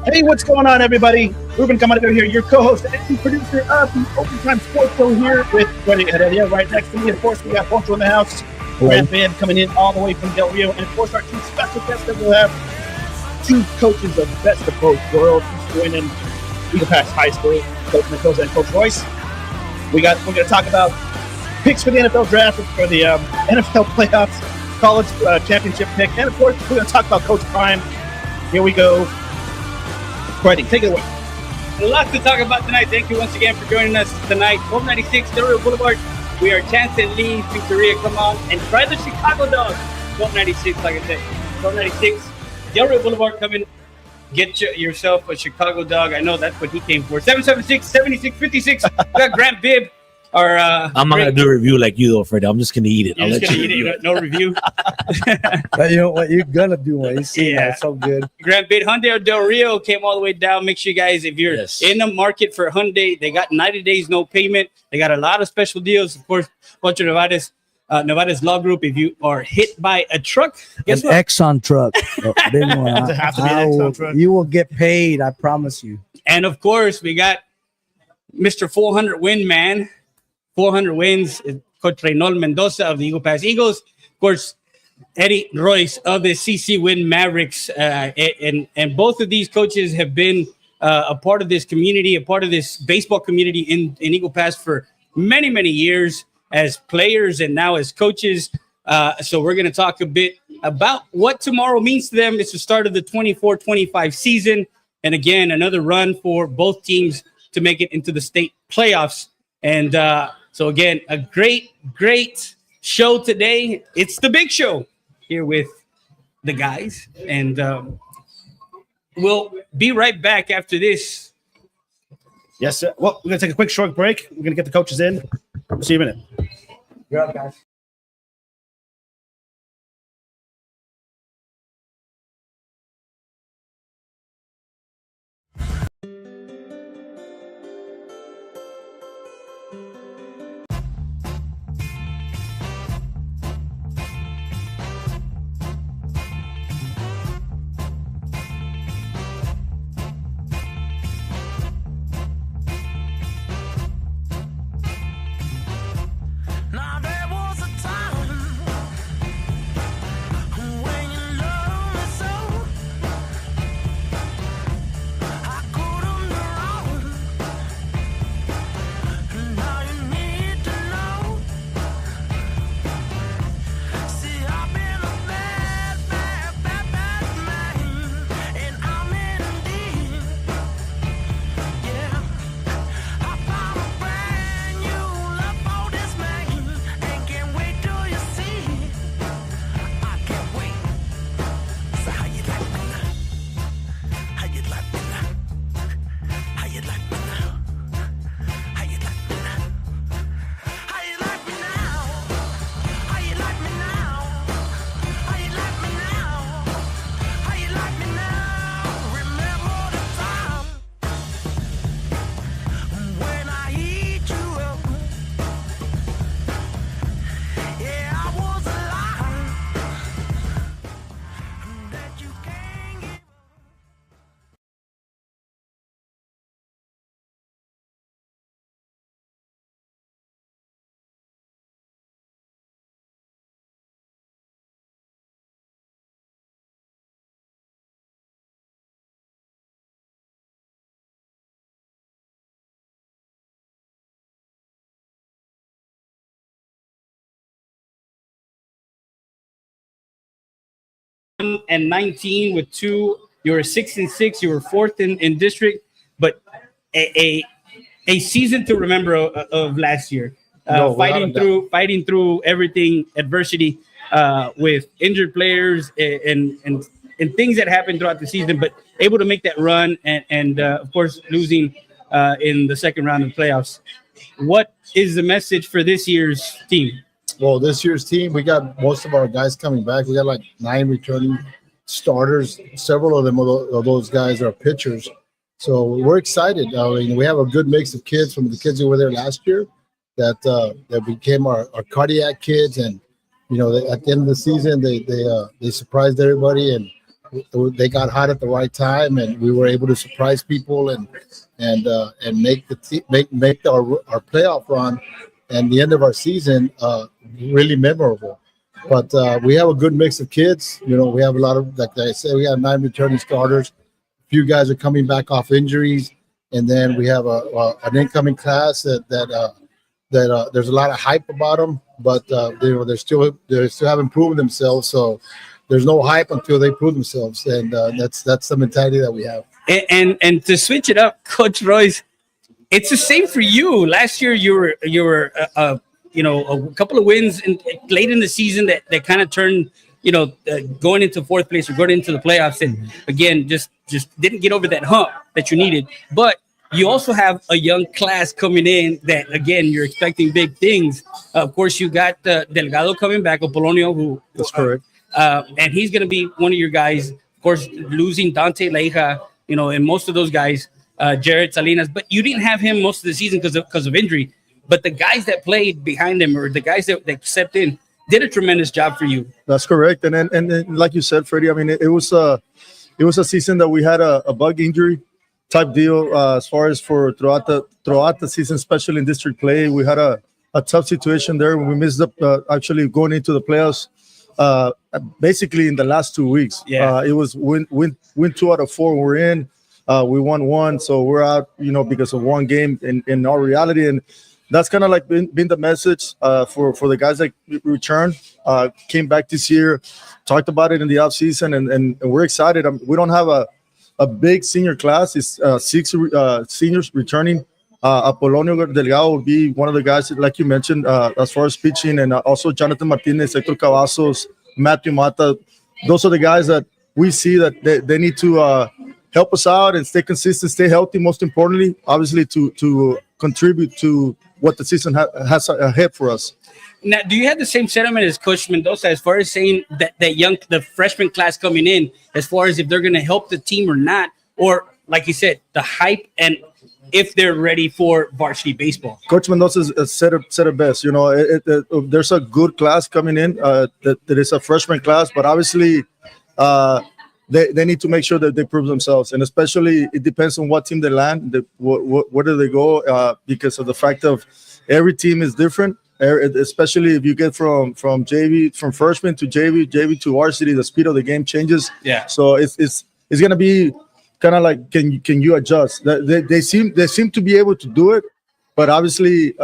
Hey, what's going on, everybody? Ruben Camargo here, your co-host and producer of the Overtime Sports Show here with Freddie Heredia right next to me. Of course, we got Poncho in the house. Grant Band coming in all the way from Del Rio. And, of course, our two special guests that we'll have, two coaches of best of both worlds, winning Eagle Pass High School, Coach Mendoza and Coach Roiz. We're going to talk about picks for the NFL draft, for the NFL playoffs, college championship pick, and, of course, we're going to talk about Coach Prime. Here we go. Freddie, take it away. A lot to talk about tonight. Thank you once again for joining us tonight. 1296 Del Rio Boulevard. We are Chance and Lee Pizzeria. Come on and try the Chicago dog. 1296, like I said. 1296 Del Rio Boulevard. Come in. Get yourself a Chicago dog. I know that's what he came for. 776-7656. We got Grant Bibb. I'm not gonna do a review like you though, Freddie. I'm just gonna eat it. You're just gonna eat it. No review. But you know what you're gonna do when you see that. It's so good. Grant Bibb, Hyundai Del Rio came all the way down. Make sure you guys, if you're in the market for Hyundai, they got 90 days no payment. They got a lot of special deals. Of course, Poncho Nevada's Law Group. If you are hit by a truck, guess what? Exxon truck. Big one. Does it have to be an Exxon truck? You will get paid. I promise you. And of course, we got Mr. 400 win man. 400 wins, Coach Reynolds Mendoza of the Eagle Pass Eagles. Of course, Eddie Roiz of the CC Win Mavericks. And both of these coaches have been a part of this community, a part of this baseball community in Eagle Pass for many, many years as players and now as coaches. So we're going to talk a bit about what tomorrow means to them. It's the start of the 24-25 season. And again, another run for both teams to make it into the state playoffs. And so, again, a great show today. It's the big show here with the guys. And we'll be right back after this. Yes, sir. Well, we're going to take a quick short break. We're going to get the coaches in. See you in a minute. You're up, guys. And 19 with two. You were 6-6. You were fourth in district, but a season to remember of last year. Fighting through everything, adversity, with injured players and things that happened throughout the season, but able to make that run and of course losing in the second round of the playoffs. What is the message for this year's team? Well, this year's team, we got most of our guys coming back. We got like 9 returning starters. Several of them of those guys are pitchers. So we're excited. I mean, we have a good mix of kids from the kids who were there last year that became our cardiac kids. And, you know, at the end of the season, they surprised everybody. And they got hot at the right time, and we were able to surprise people and make our playoff run and the end of our season really memorable. But we have a good mix of kids. You know, we have a lot of, like I said, we have 9 returning starters. A few guys are coming back off injuries, and then we have an incoming class that there's a lot of hype about them, but they still haven't proven themselves. So there's no hype until they prove themselves, and that's the mentality that we have. And to switch it up, Coach Roiz, it's the same for you. Last year, you were a couple of wins late in the season that kind of turned, going into fourth place or going into the playoffs, and again just didn't get over that hump that you needed. But you also have a young class coming in that, again, you're expecting big things. Of course, you got Delgado coming back, Apolonio, who That's correct. and he's going to be one of your guys. Of course, losing Dante Leija, and most of those guys, Jared Salinas, but you didn't have him most of the season because of injury. But the guys that played behind him, or the guys that stepped in, did a tremendous job for you. That's correct. And then like you said, Freddie, I mean, it was a season that we had a bug injury type deal as far as for throughout the season, especially in district play. We had a tough situation there. We missed up actually going into the playoffs basically in the last 2 weeks. Yeah. It was win 2 out of 4. We're in. We won 1, so we're out, because of one game in our reality. And that's kind of like been the message for the guys that returned, came back this year, talked about it in the offseason, and we're excited. We don't have a big senior class. It's 6 seniors returning. Apolonio Delgado will be one of the guys, like you mentioned, as far as pitching, and also Jonathan Martinez, Hector Cavazos, Matthew Mata. Those are the guys that we see that they need to help us out and stay consistent, stay healthy, most importantly, obviously, to contribute to what the season has ahead for us. Now, do you have the same sentiment as Coach Mendoza as far as saying that the freshman class coming in, as far as if they're going to help the team or not, or like you said, the hype and if they're ready for varsity baseball? Coach Mendoza said it best. There's a good class coming in. That is a freshman class, but obviously they need to make sure that they prove themselves, and especially it depends on what team they land, where do they go, because of the fact of every team is different. Especially if you get from JV, from freshman to JV to varsity, the speed of the game changes. Yeah. So it's gonna be kind of like can you adjust? They seem to be able to do it, but obviously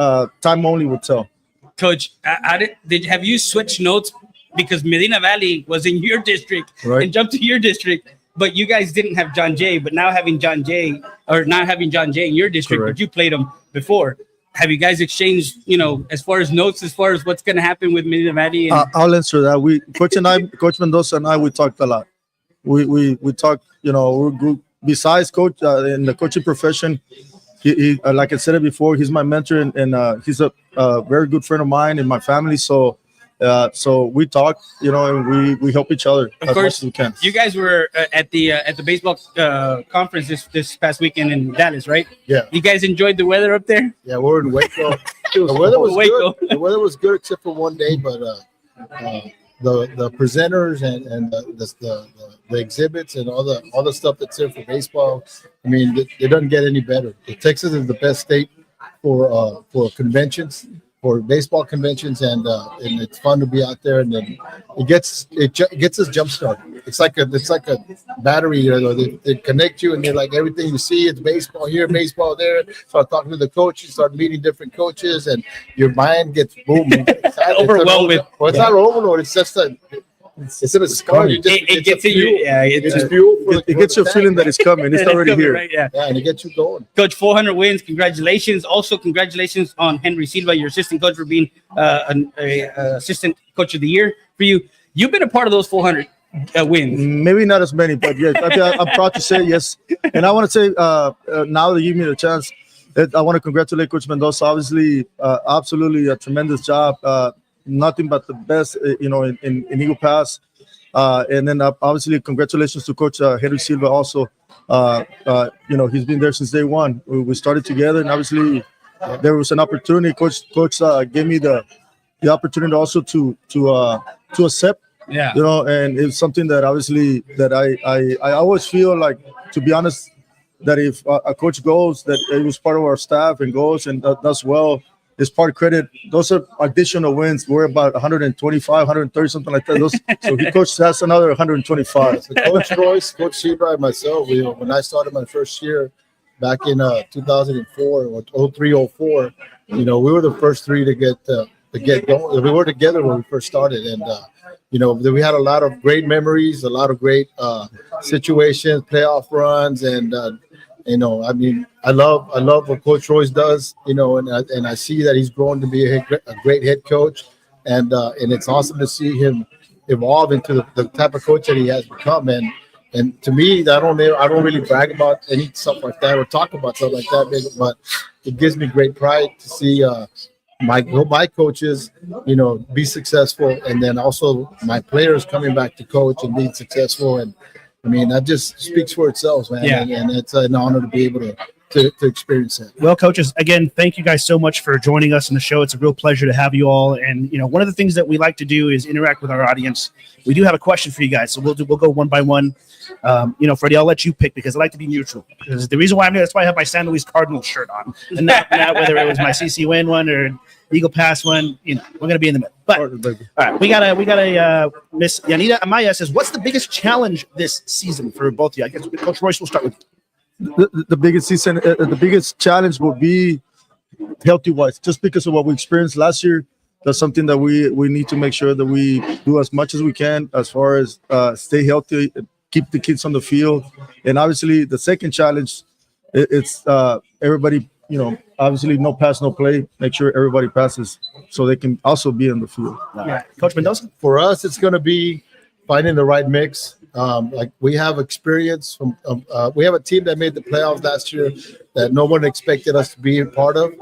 time only will tell. Coach, have you switched notes because Medina Valley was in your district and jumped to your district, but you guys didn't have John Jay, but now having John Jay in your district, Correct. but you played him before. Have you guys exchanged, as far as notes, as far as what's going to happen with Medina Valley? I'll answer that. Coach Mendoza and I, we talked a lot. We talked, we're good. Besides Coach in the coaching profession, he like I said it before, he's my mentor, and he's a very good friend of mine and my family. So we talk, and we help each other as much as we can. You guys were at the baseball conference this past weekend in Dallas, right? Yeah. You guys enjoyed the weather up there? Yeah, we're in Waco. The weather was Waco. good. The weather was good except for one day, but the presenters and the exhibits and all the stuff that's there for baseball, I mean, it doesn't get any better. Texas is the best state for conventions, for baseball conventions, and it's fun to be out there, and then it gets us jump started. It's like a battery, they connect you, and they're like everything you see, it's baseball here, baseball there. Start talking to the coaches, start meeting different coaches, and your mind gets booming. Overwhelmed with. Well, it's not overload. It's just instead of scar, It gets in you. Yeah, it's just fuel. It gets you a feeling that it's coming. It's already here. Right, yeah. Yeah, and it gets you going. Coach, 400 wins. Congratulations. Also, congratulations on Henry Silva, your assistant coach, for being an assistant coach of the year for you. You've been a part of those 400 wins. Maybe not as many, but yes, I'm proud to say yes. And I want to say now that you give me the chance, I want to congratulate Coach Mendoza. Obviously, absolutely a tremendous job. Nothing but the best, in Eagle Pass. And then obviously congratulations to Coach Henry Silva also. He's been there since day one. We started together, and obviously there was an opportunity. Coach gave me the opportunity also to accept Yeah. You know, and it's something that obviously that I always feel like, to be honest, that if a coach goes, that it was part of our staff and goes and does well, it's part credit. Those are additional wins. We're about 125, 130, something like that. So he coached us another 125. So Coach Roiz, Coach Sheba, and myself, when I started my first year back in 2004 or 03, 04, we were the first three to get going. We were together when we first started, and we had a lot of great memories, a lot of great situations, playoff runs, and I love what Coach Royce does, and I see that he's grown to be a great head coach, and it's awesome to see him evolve into the type of coach that he has become. And to me, I don't really brag about any stuff like that or talk about stuff like that, but it gives me great pride to see my coaches, be successful, and then also my players coming back to coach and being successful. And I mean, that just speaks for itself, man. Yeah. And it's an honor to be able to experience it. Well, coaches, again, thank you guys so much for joining us in the show. It's a real pleasure to have you all. And, one of the things that we like to do is interact with our audience. We do have a question for you guys, so we'll go one by one. Freddie, I'll let you pick because I like to be neutral. Because the reason why I'm here, that's why I have my San Luis Cardinals shirt on. And not whether it was my CC Win one or Eagle Pass one, we're going to be in the middle. But, all right, we got a Miss Yanita Amaya says, what's the biggest challenge this season for both of you? I guess Coach Royce will start with you. The biggest challenge will be healthy-wise, just because of what we experienced last year. That's something that we need to make sure that we do as much as we can as far as stay healthy, keep the kids on the field. And obviously the second challenge, it's everybody, obviously no pass, no play. Make sure everybody passes so they can also be on the field. Yeah. Coach Mendoza? For us, it's going to be finding the right mix. Like we have experience from, we have a team that made the playoffs last year that no one expected us to be a part of.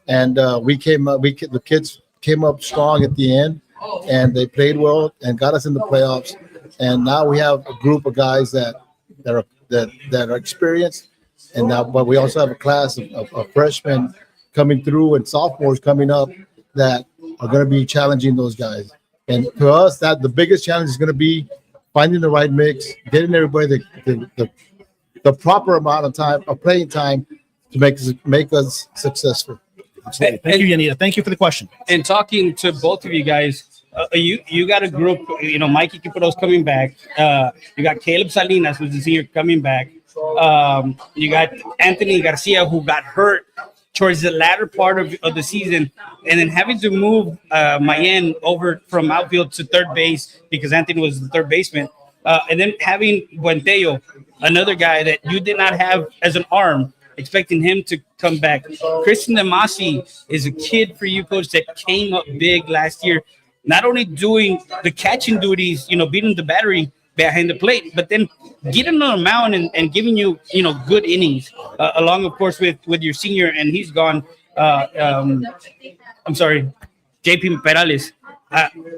And the kids came up strong at the end, and they played well and got us in the playoffs. And now we have a group of guys that are experienced, and now, but we also have a class of freshmen coming through and sophomores coming up that are going to be challenging those guys. And for us, that the biggest challenge is going to be finding the right mix, getting everybody the proper amount of time, of playing time, to make us successul. Thank you, Yanita. Thank you for the question. And talking to both of you guys, you got a group, Mikey Kiparo's coming back. You got Caleb Salinas, who's the senior, coming back. You got Anthony Garcia, who got hurt towards the latter part of the season, and then having to move Mayen over from outfield to third base because Anthony was the third baseman. And then having Buentello, another guy that you did not have as an arm, expecting him to come back. Christian Demasi is a kid for you, coach, that came up big last year, not only doing the catching duties, beating the battery behind the plate, but then getting on the mound and giving you, good innings, along, of course, with your senior, and he's gone. I'm sorry, JP Perales.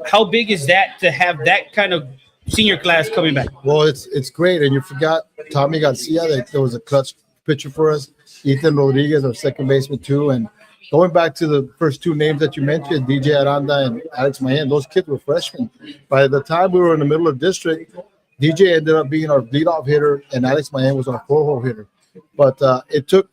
How big is that to have that kind of senior class coming back? Well, it's great, and you forgot Tommy Garcia. There was a clutch pitcher for us. Ethan Rodriguez, our second baseman too. And going back to the first two names that you mentioned, DJ Aranda and Alex Mayen, those kids were freshmen. By the time we were in the middle of district, DJ ended up being our leadoff hitter, and Alex Mayen was our four-hole hitter. But it took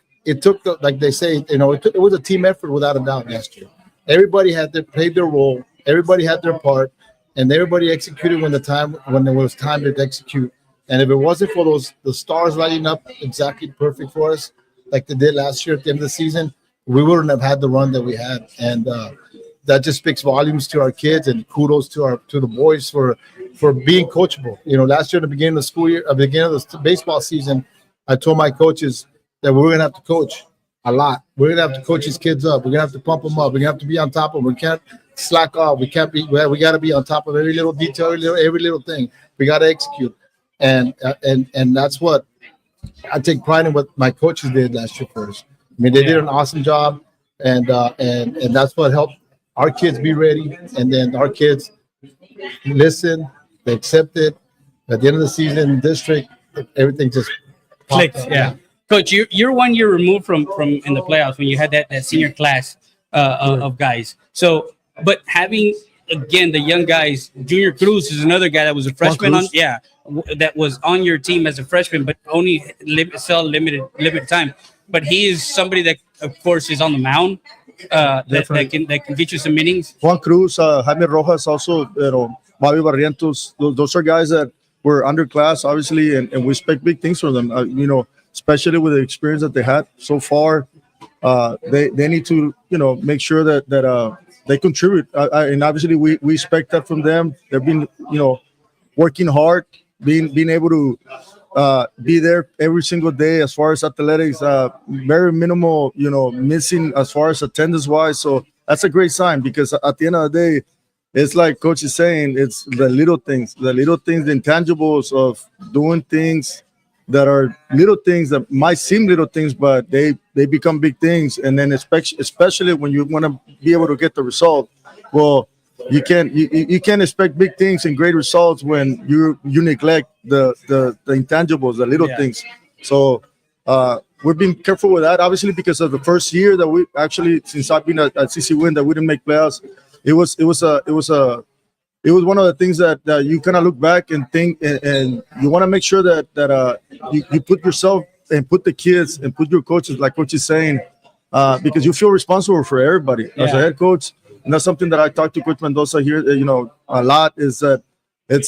like they say, it was a team effort without a doubt last year. Everybody played their role, everybody had their part, and everybody executed when there was time to execute. And if it wasn't for the stars lighting up exactly perfect for us, like they did last year at the end of the season, we wouldn't have had the run that we had. And that just speaks volumes to our kids, and kudos to the boys for being coachable. Last year at the beginning of the school year, at the beginning of the baseball season, I told my coaches that we were going to have to coach a lot. We're going to have to coach these kids up. We're going to have to pump them up. We're going to have to be on top of them. We can't slack off. We got to be on top of every little detail, every little thing. We got to execute. And that's what I take pride in, what my coaches did last year for us. I mean, they did an awesome job, and that's what helped our kids be ready. And then our kids listen, they accept it. At the end of the season in district, everything just clicked. Yeah, Coach, you're 1 year removed from in the playoffs when you had that senior class of guys. So, but having again, the young guys. Junior Cruz is another guy that was a freshman on, Cruz. that was on your team as a freshman, but only limited time. But he is somebody that, of course, is on the mound. That can get you some innings. Juan Cruz, Jaime Rojas, also, Bobby Barrientos. Those are guys that were underclass, obviously, and we expect big things from them. Especially with the experience that they had so far, they need to, make sure that they contribute. And obviously, we expect that from them. They've been, working hard, being able to be there every single day as far as athletics, very minimal, missing as far as attendance wise. So that's a great sign, because at the end of the day, it's like Coach is saying, it's the little things, the intangibles of doing things that are little things that might seem little things, but they become big things. And then especially when you want to be able to get the result, well, you can't expect big things and great results when you neglect the intangibles, the little things. So we've been careful with that, obviously, because of the first year that we actually, since I've been at CC Win, that we didn't make playoffs. It was one of the things that you kind of look back and think, and you want to make sure that you put yourself and put the kids and put your coaches, like Coach is saying, because you feel responsible for everybody as a head coach. And that's something that I talked to Coach Mendoza here, a lot, is that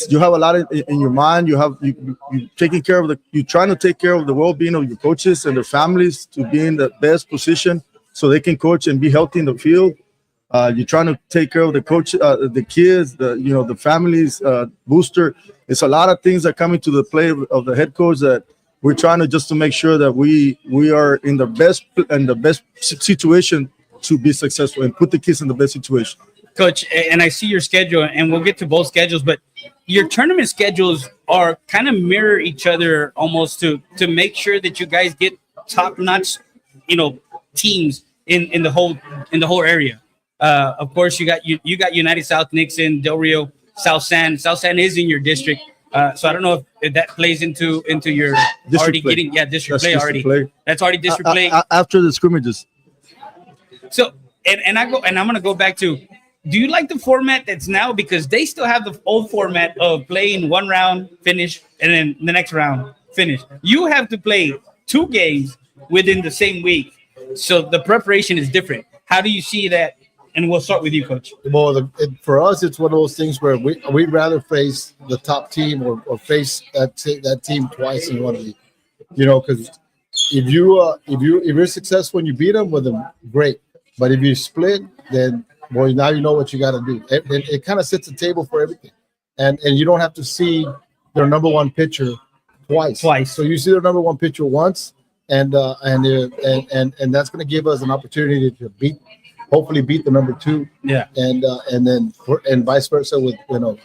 you have a lot in your mind. You taking care of you're trying to take care of the well-being of your coaches and their families to be in the best position so they can coach and be healthy in the field. You're trying to take care of the coach, the kids, the families, booster. It's a lot of things that come into the play of the head coach that we're trying to just to make sure that we are in the best situation to be successful and put the kids in the best situation. Coach, and I see your schedule, and we'll get to both schedules, but your tournament schedules are kind of mirror each other almost to make sure that you guys get top-notch, teams in the whole area. Of course, you got United South, Nixon, Del Rio, South San. South San is in your district, so I don't know if that plays into your district already play. getting district That's play district already. Play. That's already district play after the scrimmages. So and I'm gonna go back to. Do you like the format that's now, because they still have the old format of playing one round, finish, and then the next round, finish? You have to play 2 games within the same week, so the preparation is different. How do you see that? And we'll start with you, Coach. Well, for us, it's one of those things where we'd rather face the top team or face that team twice in one week. Because if you're successful and you beat them with them, great. But if you split, then now you know what you got to do. It kind of sets the table for everything, and you don't have to see their number one pitcher twice. So you see their number one pitcher once, and that's going to give us an opportunity to hopefully beat the number 2. Yeah. And vice versa with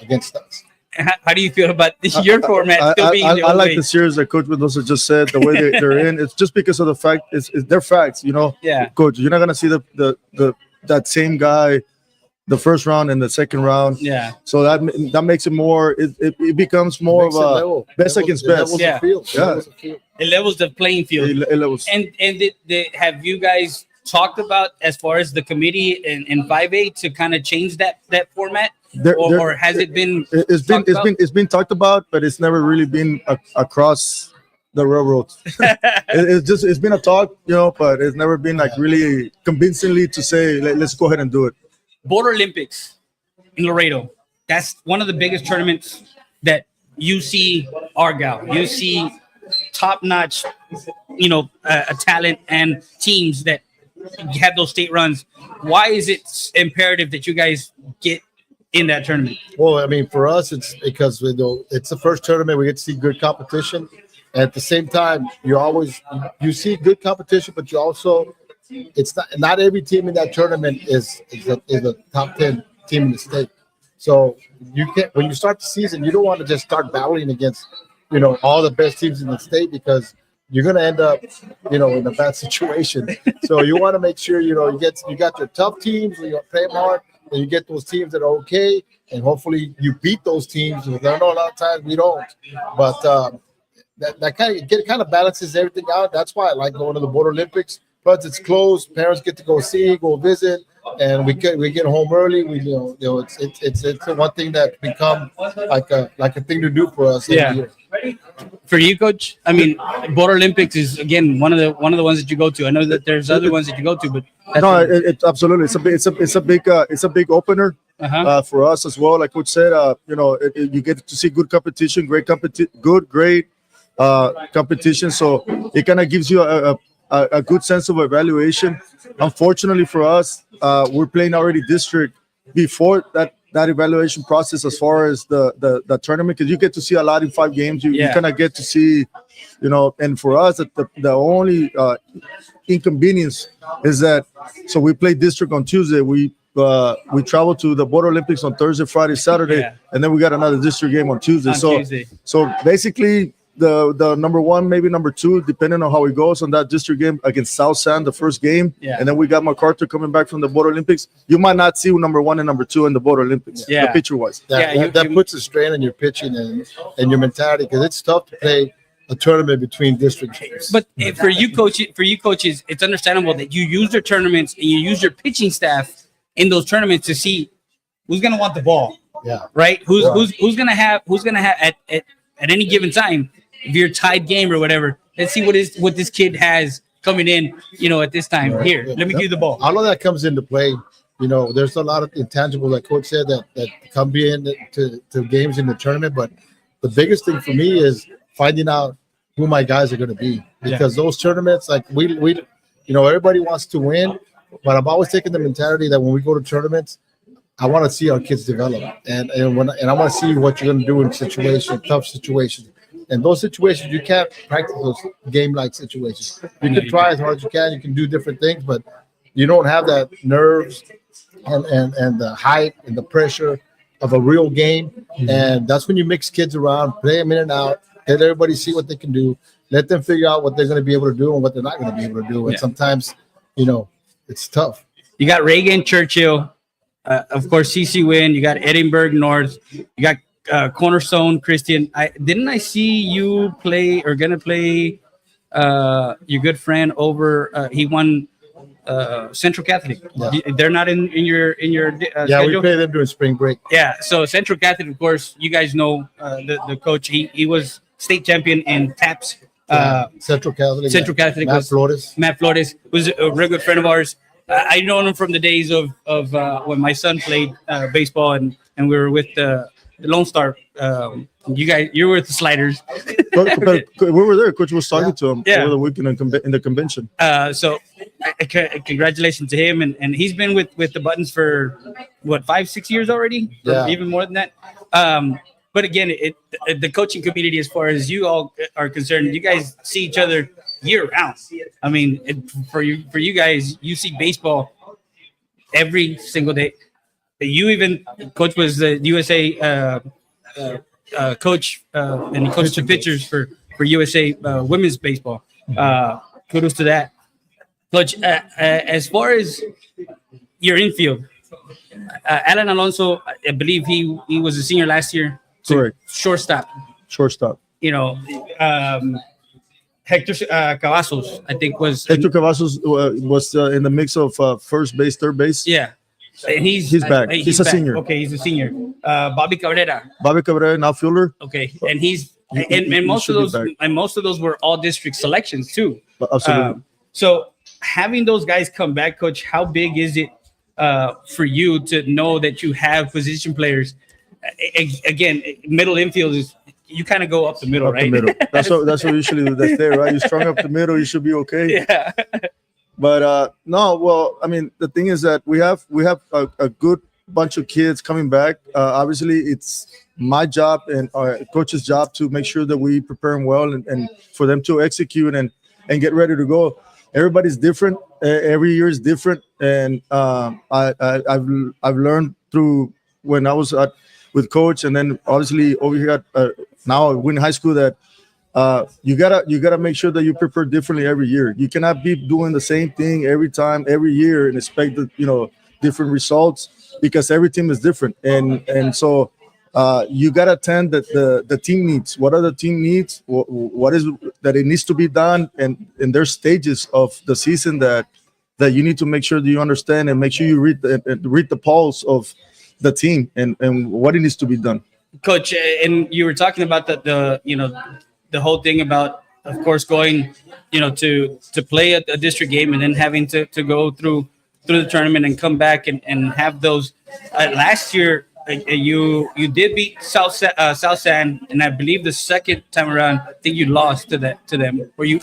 against us. How do you feel about your format still being the I old like way? the series that Coach Mendoza just said, the way they're in. It's just because of the fact it's their facts, Yeah. Coach, you're not gonna see that same guy the first round and the second round. Yeah. So that makes it more. It becomes more of a best against best. Yeah. It levels the playing field. It levels. And have you guys talked about, as far as the committee in 5A, to kind of change that format? Or has it been? It's been talked about, but it's never really been across the railroad. It's been a talk, but it's never been really convincingly to say let's go ahead and do it. Border Olympics in Laredo. That's one of the biggest tournaments that you see. Argyle, you see top-notch, talent and teams that have those state runs. Why is it imperative that you guys get in that tournament? Well, I mean, for us, it's because it's the first tournament we get to see good competition. At the same time, you see good competition, but you also, it's not every team in that tournament is a top 10 team in the state. So when you start the season, you don't want to just start battling against all the best teams in the state, because you're going to end up, in a bad situation. So you want to make sure, you got your tough teams, you play them hard, and you get those teams that are okay, and hopefully you beat those teams. I know a lot of times we don't, but that kind of balances everything out. That's why I like going to the Border Olympics. Plus, it's close. Parents get to go visit. and we get home early. We it's the one thing that become like a thing to do for us. Yeah. Every year. For you, coach, I mean, Border Olympics is again one of the ones that you go to. I know that there's other ones that you go to, but No, it absolutely. It's a big opener for us as well. Like Coach said, you get to see good competition, great competition. So it kind of gives you a good sense of evaluation. Unfortunately for us, we're playing already district before that evaluation process as far as the tournament, because you get to see a lot in 5 games. You kind of get to see, and for us, the only inconvenience is that, so we play district on Tuesday. We travel to the Border Olympics on Thursday, Friday, Saturday, and then we got another district game on Tuesday. So basically, the number 1, maybe number 2, depending on how it goes on that district game against South San, the first game, and then we got MacArthur coming back from the Border Olympics. You might not see number 1 and number 2 in the Border Olympics, the pitcher wise. That puts a strain on your pitching and your mentality, because it's tough to play a tournament between district games. But for you coaches, it's understandable that you use your tournaments and you use your pitching staff in those tournaments to see who's going to want the ball. Yeah. Right. Who's going to have at any given time. If you're tied game or whatever, let's see what this kid has coming in, at this time. Right. Here, let me give you the ball. All of that comes into play. There's a lot of intangibles, like Coach said, that come in to games in the tournament. But the biggest thing for me is finding out who my guys are going to be, because those tournaments, like we everybody wants to win, but I've always taken the mentality that when we go to tournaments, I want to see our kids develop, and I want to see what you're going to do in tough situations. And those situations, you can't practice those game-like situations. You can try as hard as you can. You can do different things, but you don't have that nerves and the hype and the pressure of a real game. Mm-hmm. And that's when you mix kids around, play them in and out, let everybody see what they can do, let them figure out what they're going to be able to do and what they're not going to be able to do. And sometimes, it's tough. You got Reagan Churchill, of course, CC Win. You got Edinburgh North. You got Cornerstone Christian. I see you play or gonna play your good friend over. He won Central Catholic. Yeah. They're not in your schedule? We play them during spring break. Yeah, so Central Catholic, of course, you guys know the coach. He was state champion in TAPS. Central Catholic. Matt Flores was a very good friend of ours. I known him from the days of when my son played baseball and we were with the Lone Star. You were with the Sliders. We were there. Coach was talking to him over the weekend in the convention. So congratulations to him, and he's been with the Buttons for what 5-6 years already, or even more than that. But again, the coaching community, as far as you all are concerned, you guys see each other year round. I mean, for you guys, you see baseball every single day. Coach was the USA coach, and he coached the pitchers for USA women's baseball. Kudos to that, Coach. As far as your infield, Alan Alonso, I believe he was a senior last year. Correct. Shortstop. Hector Cavazos, I think was Hector Cavazos was in the mix of first base, third base. Yeah. And he's back. He's a back. senior. Okay, he's a senior. Bobby Cabrera, an outfielder. Okay, and and most of those were all district selections too. Absolutely. So having those guys come back, Coach, how big is it for you to know that you have position players? Again, middle infield is you kind of go up the middle, right? The middle. That's what usually do. That's there, right? You strung up the middle, you should be okay. Yeah. But no, well, I mean, the thing is that we have a good bunch of kids coming back. Obviously, it's my job and our coach's job to make sure that we prepare them well and for them to execute and get ready to go. Everybody's different. Every year is different, and I've learned through when I was with coach, and then obviously over here at now at Wynn High School that. You gotta make sure that you prepare differently every year. You cannot be doing the same thing every time, every year, and expect different results because every team is different. And so you gotta attend that the team needs. What are the team needs? What is that it needs to be done, and in their stages of the season that that you need to make sure that you understand and make sure you read the pulse of the team and what it needs to be done. Coach, and you were talking about the the whole thing about, of course, going to play a district game and then having to go through the tournament and come back and have those. Last year, you did beat South San, and I believe the second time around, I think you lost to them, or you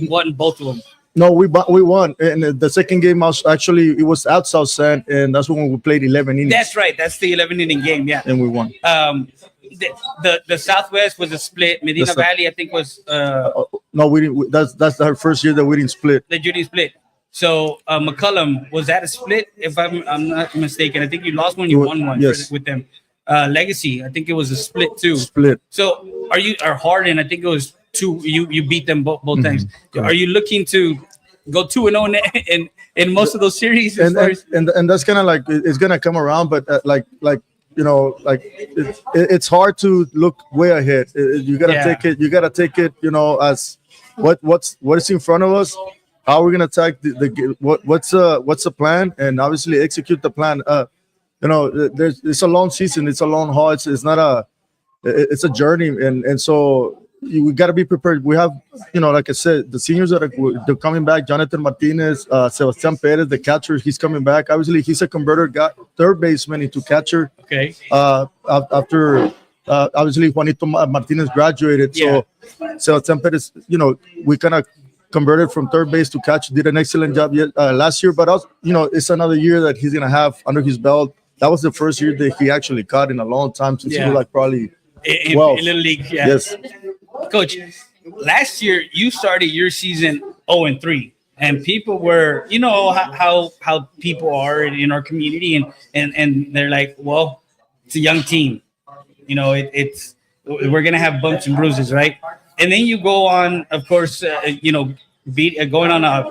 won both of them. No, we won. And the second game was actually it was at South San, and that's when we played 11 innings. That's right. That's the 11-inning game. Yeah, and we won. The Southwest was a split. Medina Valley, I think, was no, we didn't. That's our first year that we didn't split. The Judy split. So McCullum, was that a split? If I'm not mistaken, I think you lost one, you won one. Yes. With them. Legacy, I think it was a split too. Split. So are Hardin? I think it was 2. You beat them both times. Are you looking to go 2-0 in most of those series? And that's kind of like it's gonna come around, but it's hard to look way ahead. You gotta take it. You gotta take it. As what is in front of us. How we're gonna attack what's the plan, and obviously execute the plan. It's a long season. It's a long haul. It's not it's a journey, and so we got to be prepared. We have, like I said, the seniors they're coming back. Jonathan Martinez, Sebastian Perez, the catcher, he's coming back. Obviously, he's a converter, got third baseman into catcher. Okay. After obviously Juanito Martinez graduated, so Sebastian Perez, we kind of converted from third base to catch. Did an excellent job last year, but also, it's another year that he's gonna have under his belt. That was the first year that he actually caught in a long time since he was like probably 12. In Little League. Yeah. Yes. Coach, last year you started your season 0-3, and people were, how people are in our community, and they're like, well, it's a young team, we're gonna have bumps and bruises, right? And then you go on, of course, going on I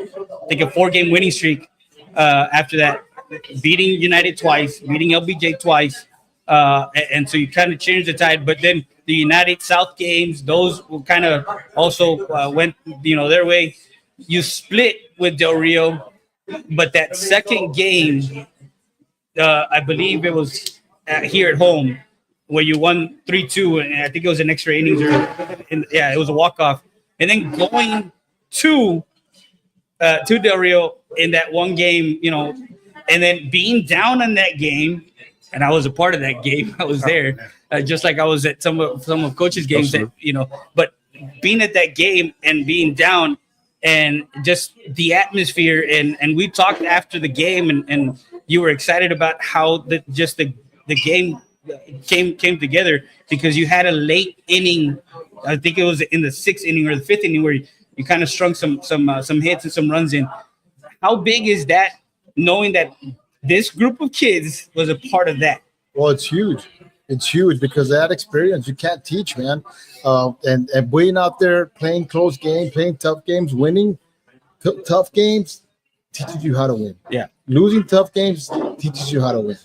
think a 4-game winning streak. After that, beating United twice, beating LBJ twice, and so you kind of changed the tide. But then the United South games, those kind of also went, their way. You split with Del Rio, but that second game, I believe it was here at home, where you won 3-2, and I think it was an extra innings, it was a walk-off. And then going to Del Rio in that one game, and then being down in that game, and I was a part of that game. I was there, just like I was at some of Coach's games, but being at that game and being down, and just the atmosphere, and we talked after the game, and you were excited about how the game came together, because you had a late inning. I think it was in the 6th inning or the 5th inning where you kind of strung some hits and some runs in. How big is that, knowing that this group of kids was a part of that? Well, it's huge. It's huge because that experience you can't teach, man. And being out there playing close games, playing tough games, winning tough games teaches you how to win. Yeah, losing tough games teaches you how to win.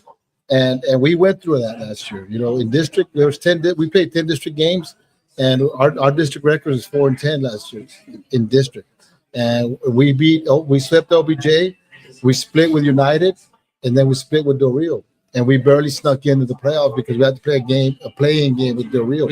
And we went through that last year. In district, there was 10. We played 10 district games, and our district record is 4-10 last year in district. And we swept LBJ, we split with United, and then we split with Del Rio. And we barely snuck into the playoffs because we had to play a playing game with Del Rio.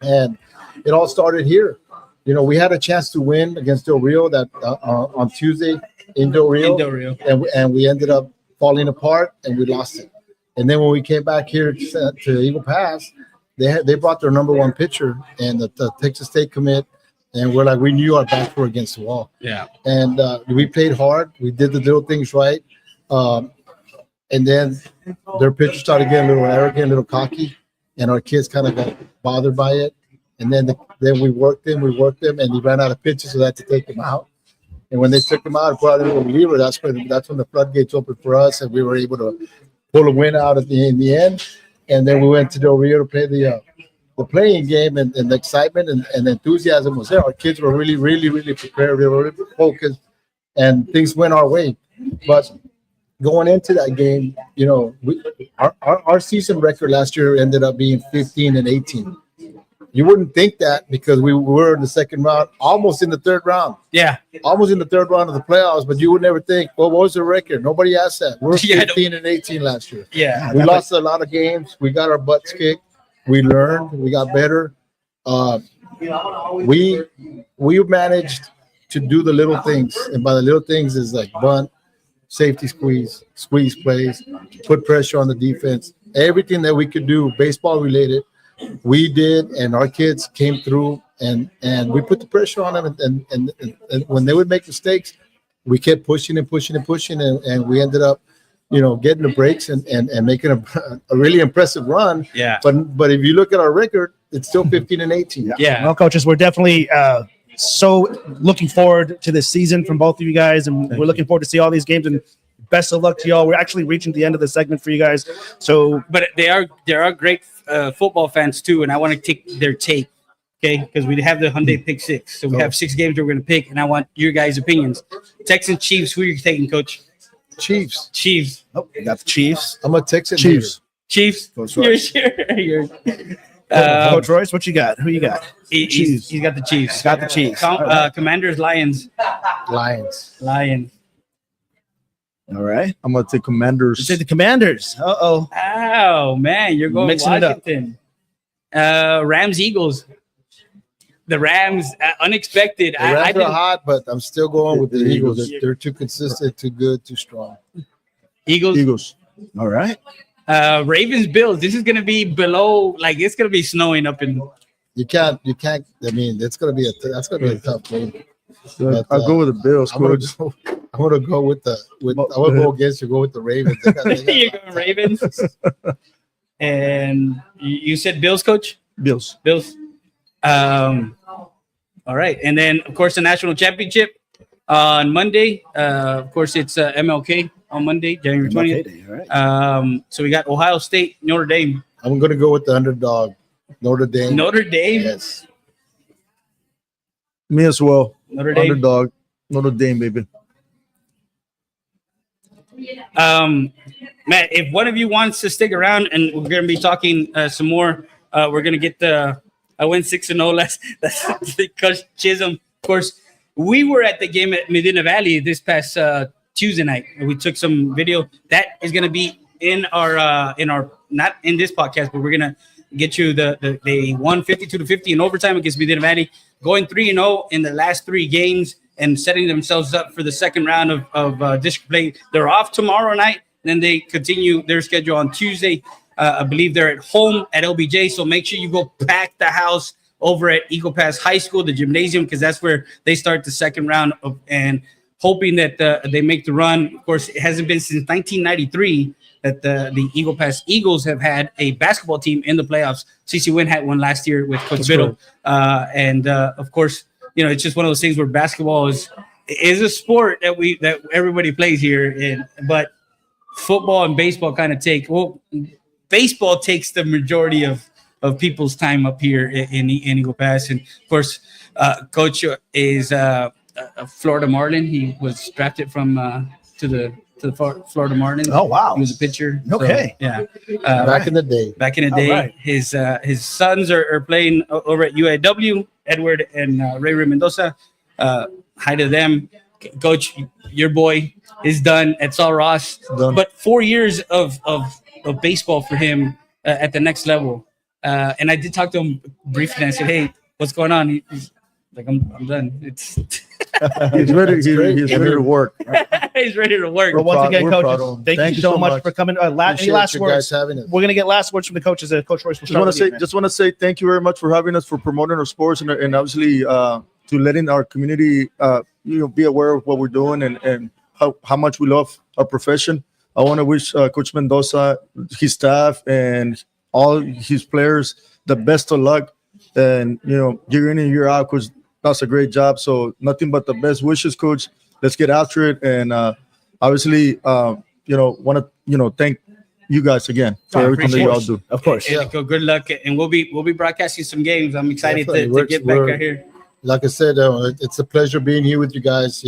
And it all started here. We had a chance to win against Del Rio that on Tuesday in Del Rio. And we ended up falling apart, and we lost it. And then when we came back here to Eagle Pass, they brought their number 1 pitcher and the Texas State commit, and we knew our backs were against the wall. Yeah. And we played hard. We did the little things right. And then their pitcher started getting a little arrogant, a little cocky, and our kids kind of got bothered by it. And then we worked them, and he ran out of pitches, so they had to take him out. And when they took him out and put out a little reliever, that's when the floodgates opened for us, and we were able to pull a win out in the end. And then we went to Del Rio to play the playing game, and the excitement and the enthusiasm was there. Our kids were really, really, really prepared. They were really focused, and things went our way. But going into that game, our season record last year ended up being 15-18. You wouldn't think that because we were in the second round, almost in the third round. Yeah. Almost in the third round of the playoffs, but you would never think, well, what was the record? Nobody asked that. We're 15 and 18 last year. Yeah. We lost a lot of games. We got our butts kicked. We learned. We got better. We managed to do the little things, and by the little things is like bunt, safety squeeze plays, put pressure on the defense. Everything that we could do, baseball related, we did, and our kids came through, and we put the pressure on them. And when they would make mistakes, we kept pushing and we ended up, getting the breaks and making a really impressive run. Yeah. But if you look at our record, it's still 15 and 18. Yeah. Well, coaches, we're definitely so looking forward to this season from both of you guys, and we're looking forward to see all these games. And best of luck to y'all. We're actually reaching the end of the segment for you guys. So, but they are great football fans too, and I want to take their take, okay? Because we have the Hyundai Pick Six, so we have 6 games that we're going to pick, and I want your guys' opinions. Texans, Chiefs. Who are you taking, Coach? Chiefs. Oh, you got the Chiefs. I'm a Texan. Chiefs. Chiefs. Coach You're Roiz. sure. You're, Coach Royce, what you got? Who you got? he's got the Chiefs. Got the Chiefs. Commanders, Lions. Lions. All right. I'm gonna take You Commanders. said the Commanders. Uh-oh. Oh man, you're going Mixing it up. Washington. Rams, Eagles. The Rams, unexpected. The I Rams are didn't. hot, but I'm still going with the The Eagles. Eagles. They're too consistent, too good, too strong. Eagles. Eagles. All right. Ravens, Bills. This is gonna be below. Like it's gonna be snowing up in. You can't. I mean, that's gonna be a tough game. But, I'll go with the Bills, I'm gonna coach. go with I'm gonna go against you. Go with the Ravens. You're going Ravens. And you said Bills, Coach. Bills. Bills. All right, and then of course the national championship on Monday. Of course it's MLK on Monday, January 20th. All right. So we got Ohio State, Notre Dame. I'm gonna go with the underdog, Notre Dame. Notre Dame. Yes. Me as well. Notre Dame. Underdog. Notre Dame, baby. Matt, if one of you wants to stick around, and we're going to be talking some more, we're going to get the. I went 6-0 last. That's Coach Chisholm. Of course, we were at the game at Medina Valley this past Tuesday night. We took some video that is going to be in our not in this podcast, but we're going to get you they won 52-50 in overtime against Medina Valley, going 3-0 in the last 3 games and setting themselves up for the second round of district play. They're off tomorrow night, then they continue their schedule on Tuesday. I believe they're at home at LBJ, so make sure you go pack the house over at Eagle Pass High School, the gymnasium, because that's where they start the second round and hoping that they make the run. Of course, it hasn't been since 1993 that the Eagle Pass Eagles have had a basketball team in the playoffs. CC Wynn had one last year with Coach Biddle. Of course, it's just one of those things where basketball is a sport that everybody plays here, but football and baseball kind of baseball takes the majority of people's time up here in Eagle Pass. And of course, Coach is a Florida Marlin. He was drafted from to the Florida Marlins. Oh, wow. He was a pitcher. Okay. So, yeah. Back in the day. right. His sons are playing over at UAW. Edward and Ray Mendoza. Hi to them. Coach, your boy is done at Saul Ross. Done. But 4 years of baseball for him at the next level. And I did talk to him briefly, and I said, hey, what's going on? He's like, I'm done. It's He's ready. He's ready to work. he's ready to work. Well, once again, We're proud of coaches, him. thank you so much for coming. Any Appreciate last you words? guys having us. We're going to get last words from the coaches. Coach Royce will start with you, man. Just want to say thank you very much for having us, for promoting our sports, and obviously to letting our community be aware of what we're doing and how much we love our profession. I want to wish Coach Mendoza, his staff, and all his players the best of luck. And year in and year out, Coach does a great job. So nothing but the best wishes, Coach. Let's get after it. And obviously, want to thank you guys again for everything that you all do. Of course. And good luck, and we'll be broadcasting some games. I'm excited to get back out here. Like I said, it's a pleasure being here with you guys.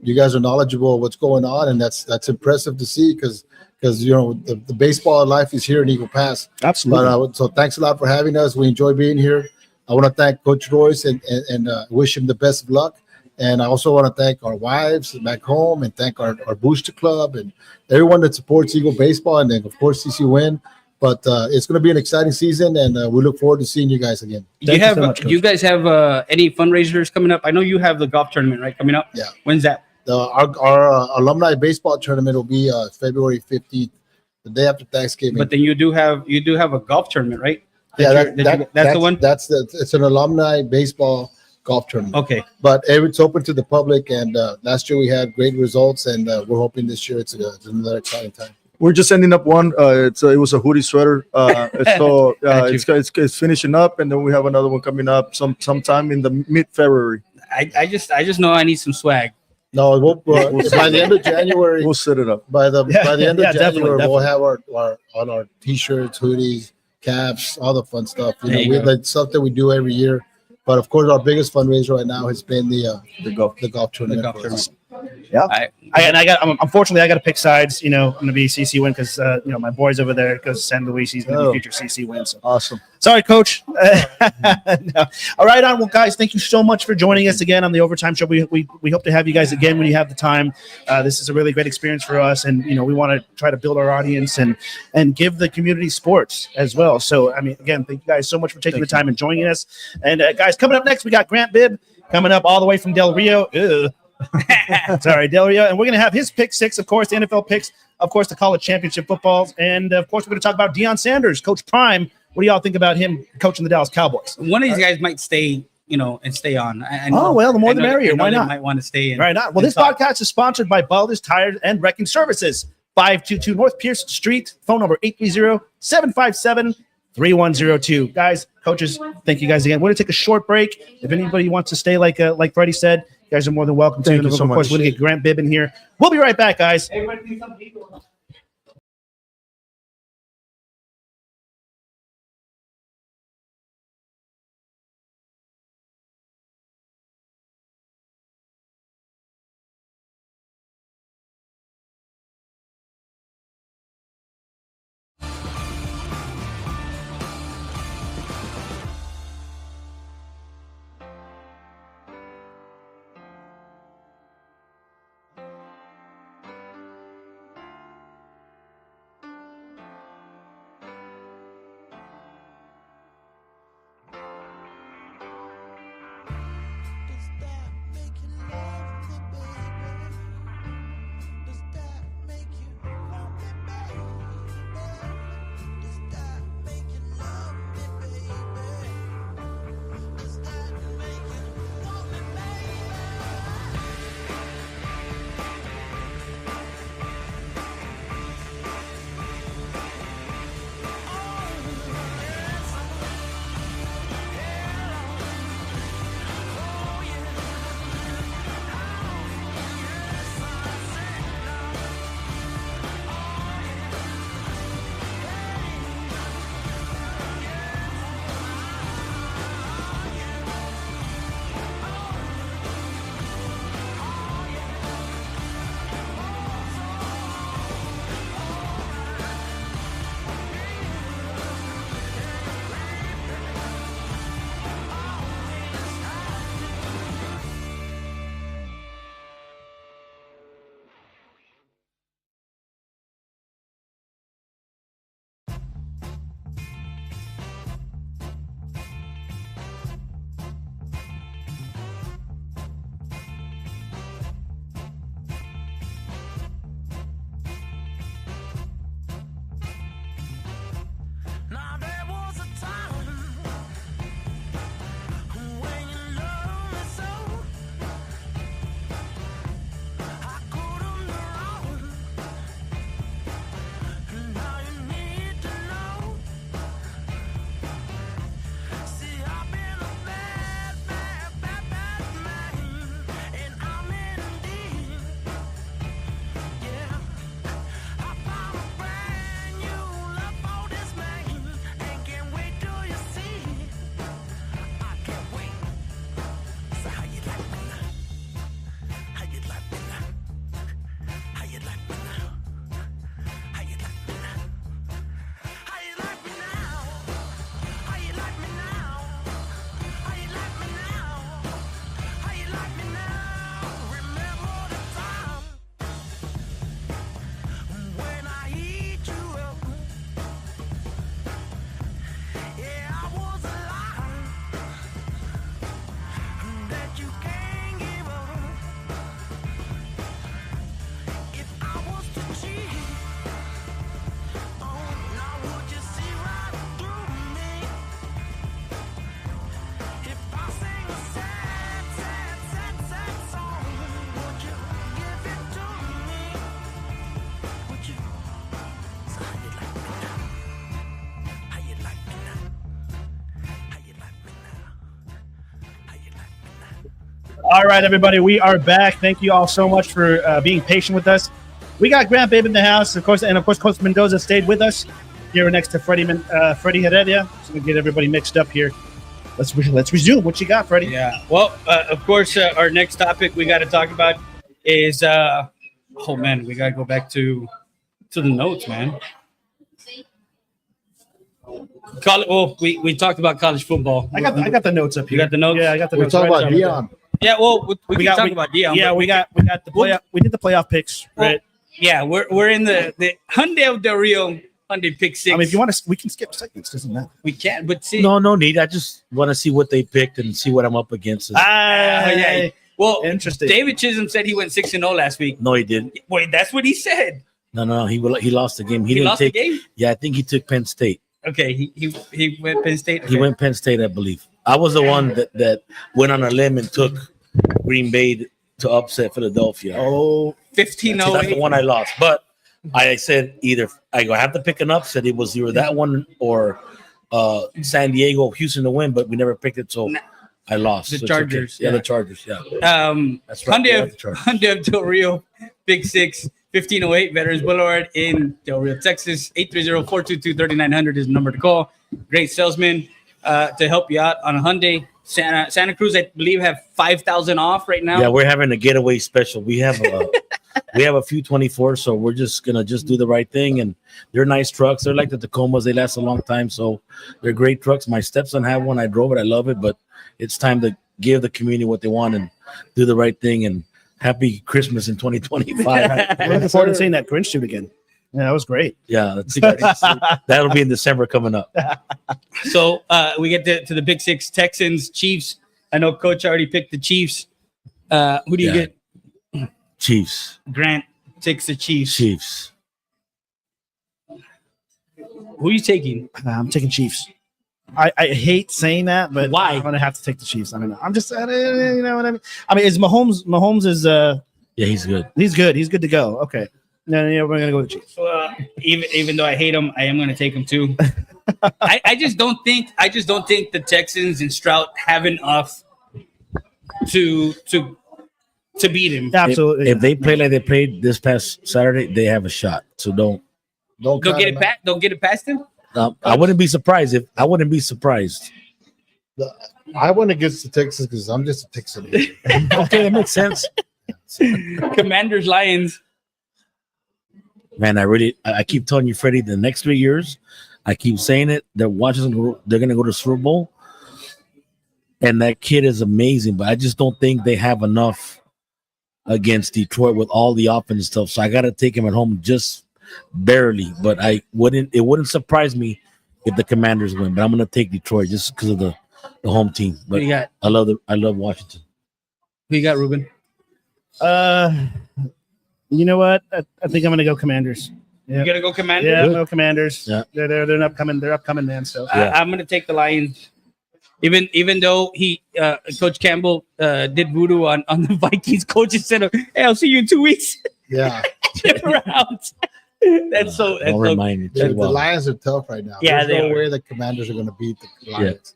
You guys are knowledgeable of what's going on, and that's impressive to see because the baseball life is here in Eagle Pass. Absolutely. But so thanks a lot for having us. We enjoy being here, I want to thank Coach Royce and wish him the best of luck. And I also want to thank our wives back home and thank our booster club and everyone that supports Eagle baseball, and then of course CC Win. But it's going to be an exciting season, and we look forward to seeing you guys again. Do you have? so much, Do you guys have any fundraisers coming up? I know you have the golf tournament right coming up. Yeah. When's that? Our alumni baseball tournament will be February 15th, the day after Thanksgiving. But then you do have a golf tournament, right? Yeah, That's the one. It's an alumni baseball golf tournament. Okay. But it's open to the public, and last year we had great results, and we're hoping this year it's another exciting time. We're just ending up one. It was a hoodie sweater. So it's finishing up, and then we have another one coming up sometime in the mid-February. I just know I need some swag. No, by the end of January, We'll set it up. by the end of January, definitely. we'll have our t-shirts, hoodies, caps, all the fun stuff. There you go. That's stuff that we do every year. But of course, our biggest fundraiser right now has been the golf tournament. golf tournament. Yeah. Unfortunately, I got to pick sides. I'm going to be CC Win because my boy's over there because San Luis, he's going to be future CC Win. So. Awesome. Sorry, Coach. No. All right, on. Well, guys, thank you so much for joining us again on the Overtime Show. We hope to have you guys again when you have the time. This is a really great experience for us, and we want to try to build our audience and give the community sports as well. So, again, thank you guys so much for taking the time and joining us. And guys, coming up next, we got Grant Bibb coming up all the way from Del Rio. Sorry, Del Rio. And we're going to have his pick six, of course, the NFL picks, of course, the college championship footballs. And, of course, we're going to talk about Deion Sanders, Coach Prime. What do y'all think about him coaching the Dallas Cowboys? One of these guys might stay, and stay on. I know, the more the merrier. Why they not? Might want to stay in. Right not. Well, this podcast is sponsored by Baldur's Tires and Wrecking Services, 522 North Pierce Street, phone number 830-757-3102. Guys, coaches, thank you guys again. We're going to take a short break. If anybody wants to stay, like Freddie said, you guys are more than welcome to. Thank you Of so course, much. we're going to get Grant Bibb in here. We'll be right back, guys. All right, everybody, we are back. Thank you all so much for being patient with us. We got Grant Babe in the house, of course, and of course, Coach Mendoza stayed with us here next to Freddie Heredia. So we get everybody mixed up here. Let's resume. What you got, Freddie? Yeah. Well, of course, our next topic we got to talk about is oh man, we got to go back to the notes, man. Well, we talked about college football. I got the notes up here. You got the notes? Yeah, I got the We're notes. talking right about there. Dion. Yeah. Well, we can talk about Dion. Yeah, but we got the playoff. We did the playoff picks, right? Yeah, we're in the Hyundai Del Rio Hyundai pick six. I mean, if you want to, we can skip segments. Doesn't matter. we can, but see, No need. I just want to see what they picked and see what I'm up against. yeah. Well, Interesting. David Chisholm said he went 6-0 last week. No, he didn't. Wait, that's what he said. No. He lost the game. He didn't lost take. the game. Yeah, I think he took Penn State. Okay, he went Penn State. Okay. He went Penn State, I believe. I was the one that went on a limb and took Green Bay to upset Philadelphia. Oh, 15-0. So that's the one I lost. But I said I have to pick an upset. It was either that one or San Diego, Houston to win, but we never picked it, so I lost. The So it's Chargers, Okay. Yeah, yeah. the Chargers. Yeah. That's right. Hyundai Yeah, of, the Chargers. Hyundai of Del Rio, Big Six, 1508 Veterans Boulevard in Del Rio, Texas. 830-422-3900 is the number to call. Great salesman to help you out on a Hyundai. Santa Cruz, I believe, have 5,000 off right now. Yeah, we're having a getaway special. We have a few 24, so we're just gonna do the right thing. And they're nice trucks. They're like the Tacomas. They last a long time, so they're great trucks. My stepson had one. I drove it. I love it. But it's time to give the community what they want and do the right thing. And happy Christmas in 2025. we're looking forward to seeing that Grinch shoot again. Yeah, that was great. Yeah, that'll be in December coming up. So we get to the Big Six, Texans, Chiefs. I know Coach already picked the Chiefs. Who do you Yeah. get? Chiefs. Grant takes the Chiefs. Chiefs. Who are you taking? I'm taking Chiefs. I hate saying that, but Why? I'm gonna have to take the Chiefs. I mean, I'm just you know what I mean. I mean, is Mahomes is Yeah, he's good. he's good. He's good to go. Okay. No, yeah, we're gonna go with the Chiefs. Even though I hate him, I am going to take him too. I just don't think the Texans and Stroud have enough to beat him. Absolutely. If they play like they played this past Saturday, they have a shot. So don't. Don't get it past. Don't get it past him. I wouldn't be surprised I wouldn't be surprised. I went against the Texans because I'm just a Texan. Okay, that makes sense. Commanders, Lions. Man, I keep telling you, Freddie, the next 3 years, I keep saying it. They're watching. They're going to go to Super Bowl, and that kid is amazing. But I just don't think they have enough against Detroit with all the offense stuff. So I got to take him at home just barely. But it wouldn't surprise me if the Commanders win. But I'm going to take Detroit just because of the home team. Who But you got? I love Washington. Who you got, Ruben? You know what? I think I'm gonna go Commanders. Yeah. You gonna go Commanders? Yeah, no Commanders. Yeah. They're upcoming. They're upcoming, man. So I'm gonna take the Lions. Even though Coach Campbell did voodoo on the Vikings coach and said, "Hey, I'll see you in 2 weeks." Yeah. Around. That's so. Don't remind me. The Lions are tough right now. Yeah, There's no they are. way the Commanders are going to beat the Lions.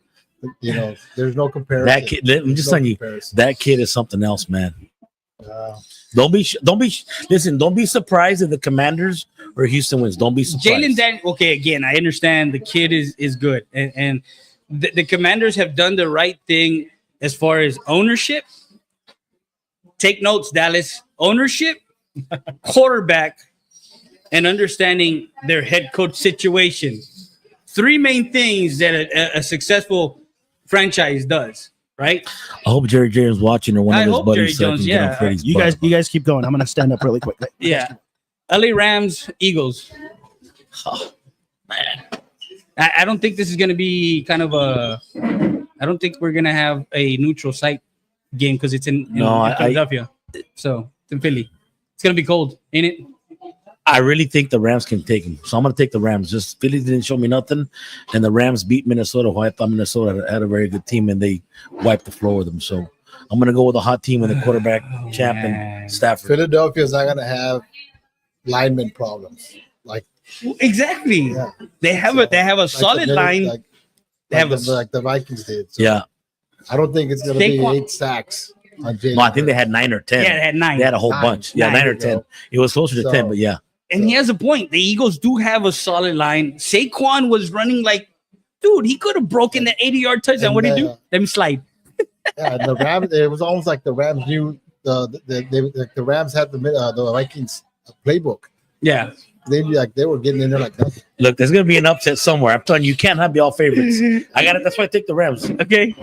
You know, there's no comparison. That kid, I'm just telling you, that kid is something else, man. Don't be surprised if the Commanders or Houston wins. Don't be surprised. Jalen Daniels. Okay, again, I understand the kid is good, and the Commanders have done the right thing as far as ownership. Take notes, Dallas. Ownership, quarterback, and understanding their head coach situation. Three main things that a successful franchise does. Right. I hope Jerry Jones watching or one I of his hope buddies. Jerry Jones, so I can get on yeah. Freddie's you butt. guys keep going. I'm gonna stand up really quick. Yeah. LA Rams, Eagles. Oh, man. I don't think this is going to be kind of I don't think we're going to have a neutral site game because it's in Philadelphia. So it's in Philly. It's going to be cold, ain't it? I really think the Rams can take him. So I'm going to take the Rams. Just Philly didn't show me nothing. And the Rams beat Minnesota, who I thought Minnesota had a very good team, and they wiped the floor with them. So I'm going to go with a hot team with a quarterback champ and Stafford. Philadelphia's not going to have lineman problems. Like Exactly. Yeah. They have a solid line. Like the Vikings did. So Yeah. I don't think it's going to be Saquon- 8 sacks. No, I think they had 9 or 10. Yeah, they had 9. They had a whole bunch. Yeah, 9 or 10. It was closer to 10, but yeah. And he has a point. The Eagles do have a solid line. Saquon was running like, dude, he could have broken the 80-yard touchdown. What did he do? Let me slide. Yeah, the Rams. It was almost like the Rams knew the Rams had the Vikings playbook. Yeah. They were getting in there like that. Look, there's gonna be an upset somewhere. I'm telling you, you can't have be all favorites. I got it. That's why I take the Rams. Okay,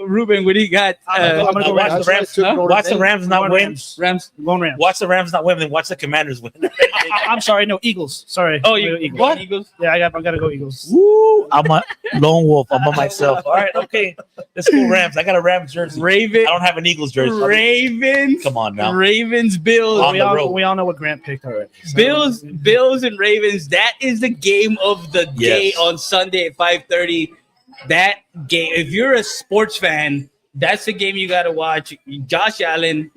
Ruben, what do you got? I'm gonna go Watch the Rams. Watch the Rams not win. Rams. Going Rams. Watch the Rams not win. Then watch the Commanders win. I'm sorry, no Eagles. Sorry. Oh, you you Eagles. what? Eagles? Yeah, I gotta go Eagles. Woo! I'm a lone wolf. I'm on myself. All right, okay. Let's go Rams. I got a Rams jersey. Raven. I don't have an Eagles jersey. Ravens. Come on now. Ravens. Bills. On the road. We all know what Grant picked already. So. Bills and Ravens. That is the game of the day on Sunday at 5:30. That game. If you're a sports fan, that's the game you got to watch. Josh Allen,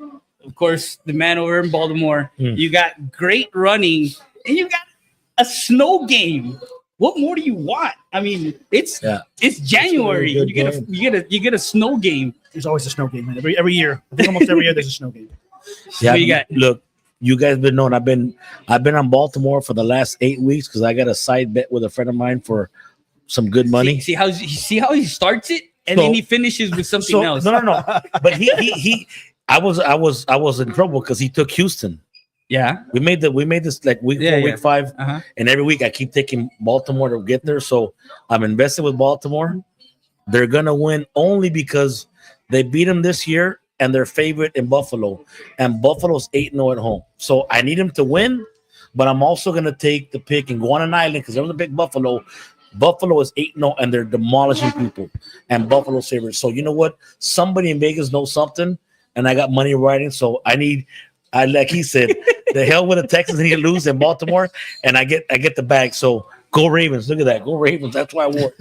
of course, the man over in Baltimore. You got great running, and you got a snow game. What more do you want? I mean, it's January. It's You get a snow game. There's always a snow game, man. Every year. I think almost every year there's a snow game. Yeah, What you got? Look, you guys been knowing I've been on Baltimore for the last 8 weeks because I got a side bet with a friend of mine for some good money. See how he starts it, and then he finishes with something else. No. But I was in trouble because he took Houston. Yeah. We made this like week 5, and every week I keep taking Baltimore to get there. So I'm invested with Baltimore. They're gonna win only because they beat them this year, and they're favorite in Buffalo, and Buffalo's 8-0 at home. So I need them to win, but I'm also gonna take the pick and go on an island because I'm gonna pick Buffalo. Buffalo is 8-0 and they're demolishing people, and Buffalo's favorite. So you know what? Somebody in Vegas knows something, and I got money riding. So I like he said, the hell with the Texans and he lose in Baltimore, and I get the bag. So go Ravens! Look at that, go Ravens! That's why I wore.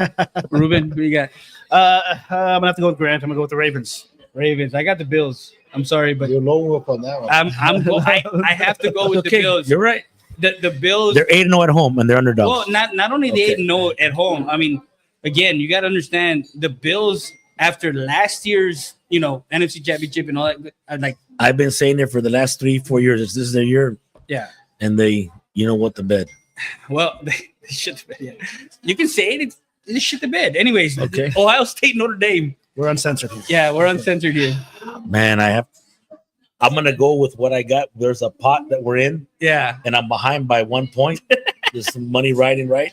Ruben, who you got? I'm gonna have to go with Grant. I'm gonna go with the Ravens. Ravens. I got the Bills. I'm sorry, but You're lone wolf on that one. I have to go with the Bills. You're right. The Bills. They're 8-0 at home and they're underdogs. Well, not only the 8-0 at home. I mean, again, you got to understand the Bills after last year's, NFC Championship and all that. I've been saying it for the last 3-4 years. This is their year. Yeah. And they, the bed. Well, they shit the bed. Yeah. You can say it. It's shit the bed. Anyways, okay. Ohio State, Notre Dame. We're uncensored here. Yeah, we're uncensored here. Man, I'm gonna go with what I got. There's a pot that we're in. Yeah. And I'm behind by 1 point. There's some money riding, right?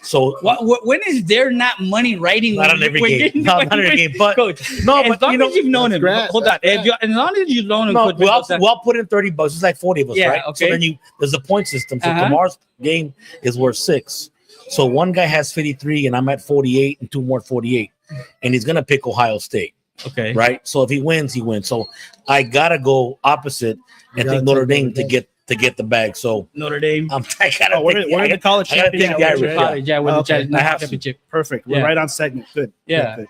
So when is there not money riding? Not on every game. Not on every game. But Coach, as long as you've known him. Hold on. As long as you've known him, no, Coach, we'll put in $30. It's like 40 of us, right? Okay. So then there's a point system. So tomorrow's game is worth 6. So one guy has 53 and I'm at 48 and 2 more 48. And he's gonna pick Ohio State. Okay. Right. So if he wins, he wins. So I gotta go opposite and take Notre Dame to get the bag. So Notre Dame. We're in the college championship. The championship. Perfect. We're right on segment. Good. Yeah. Good.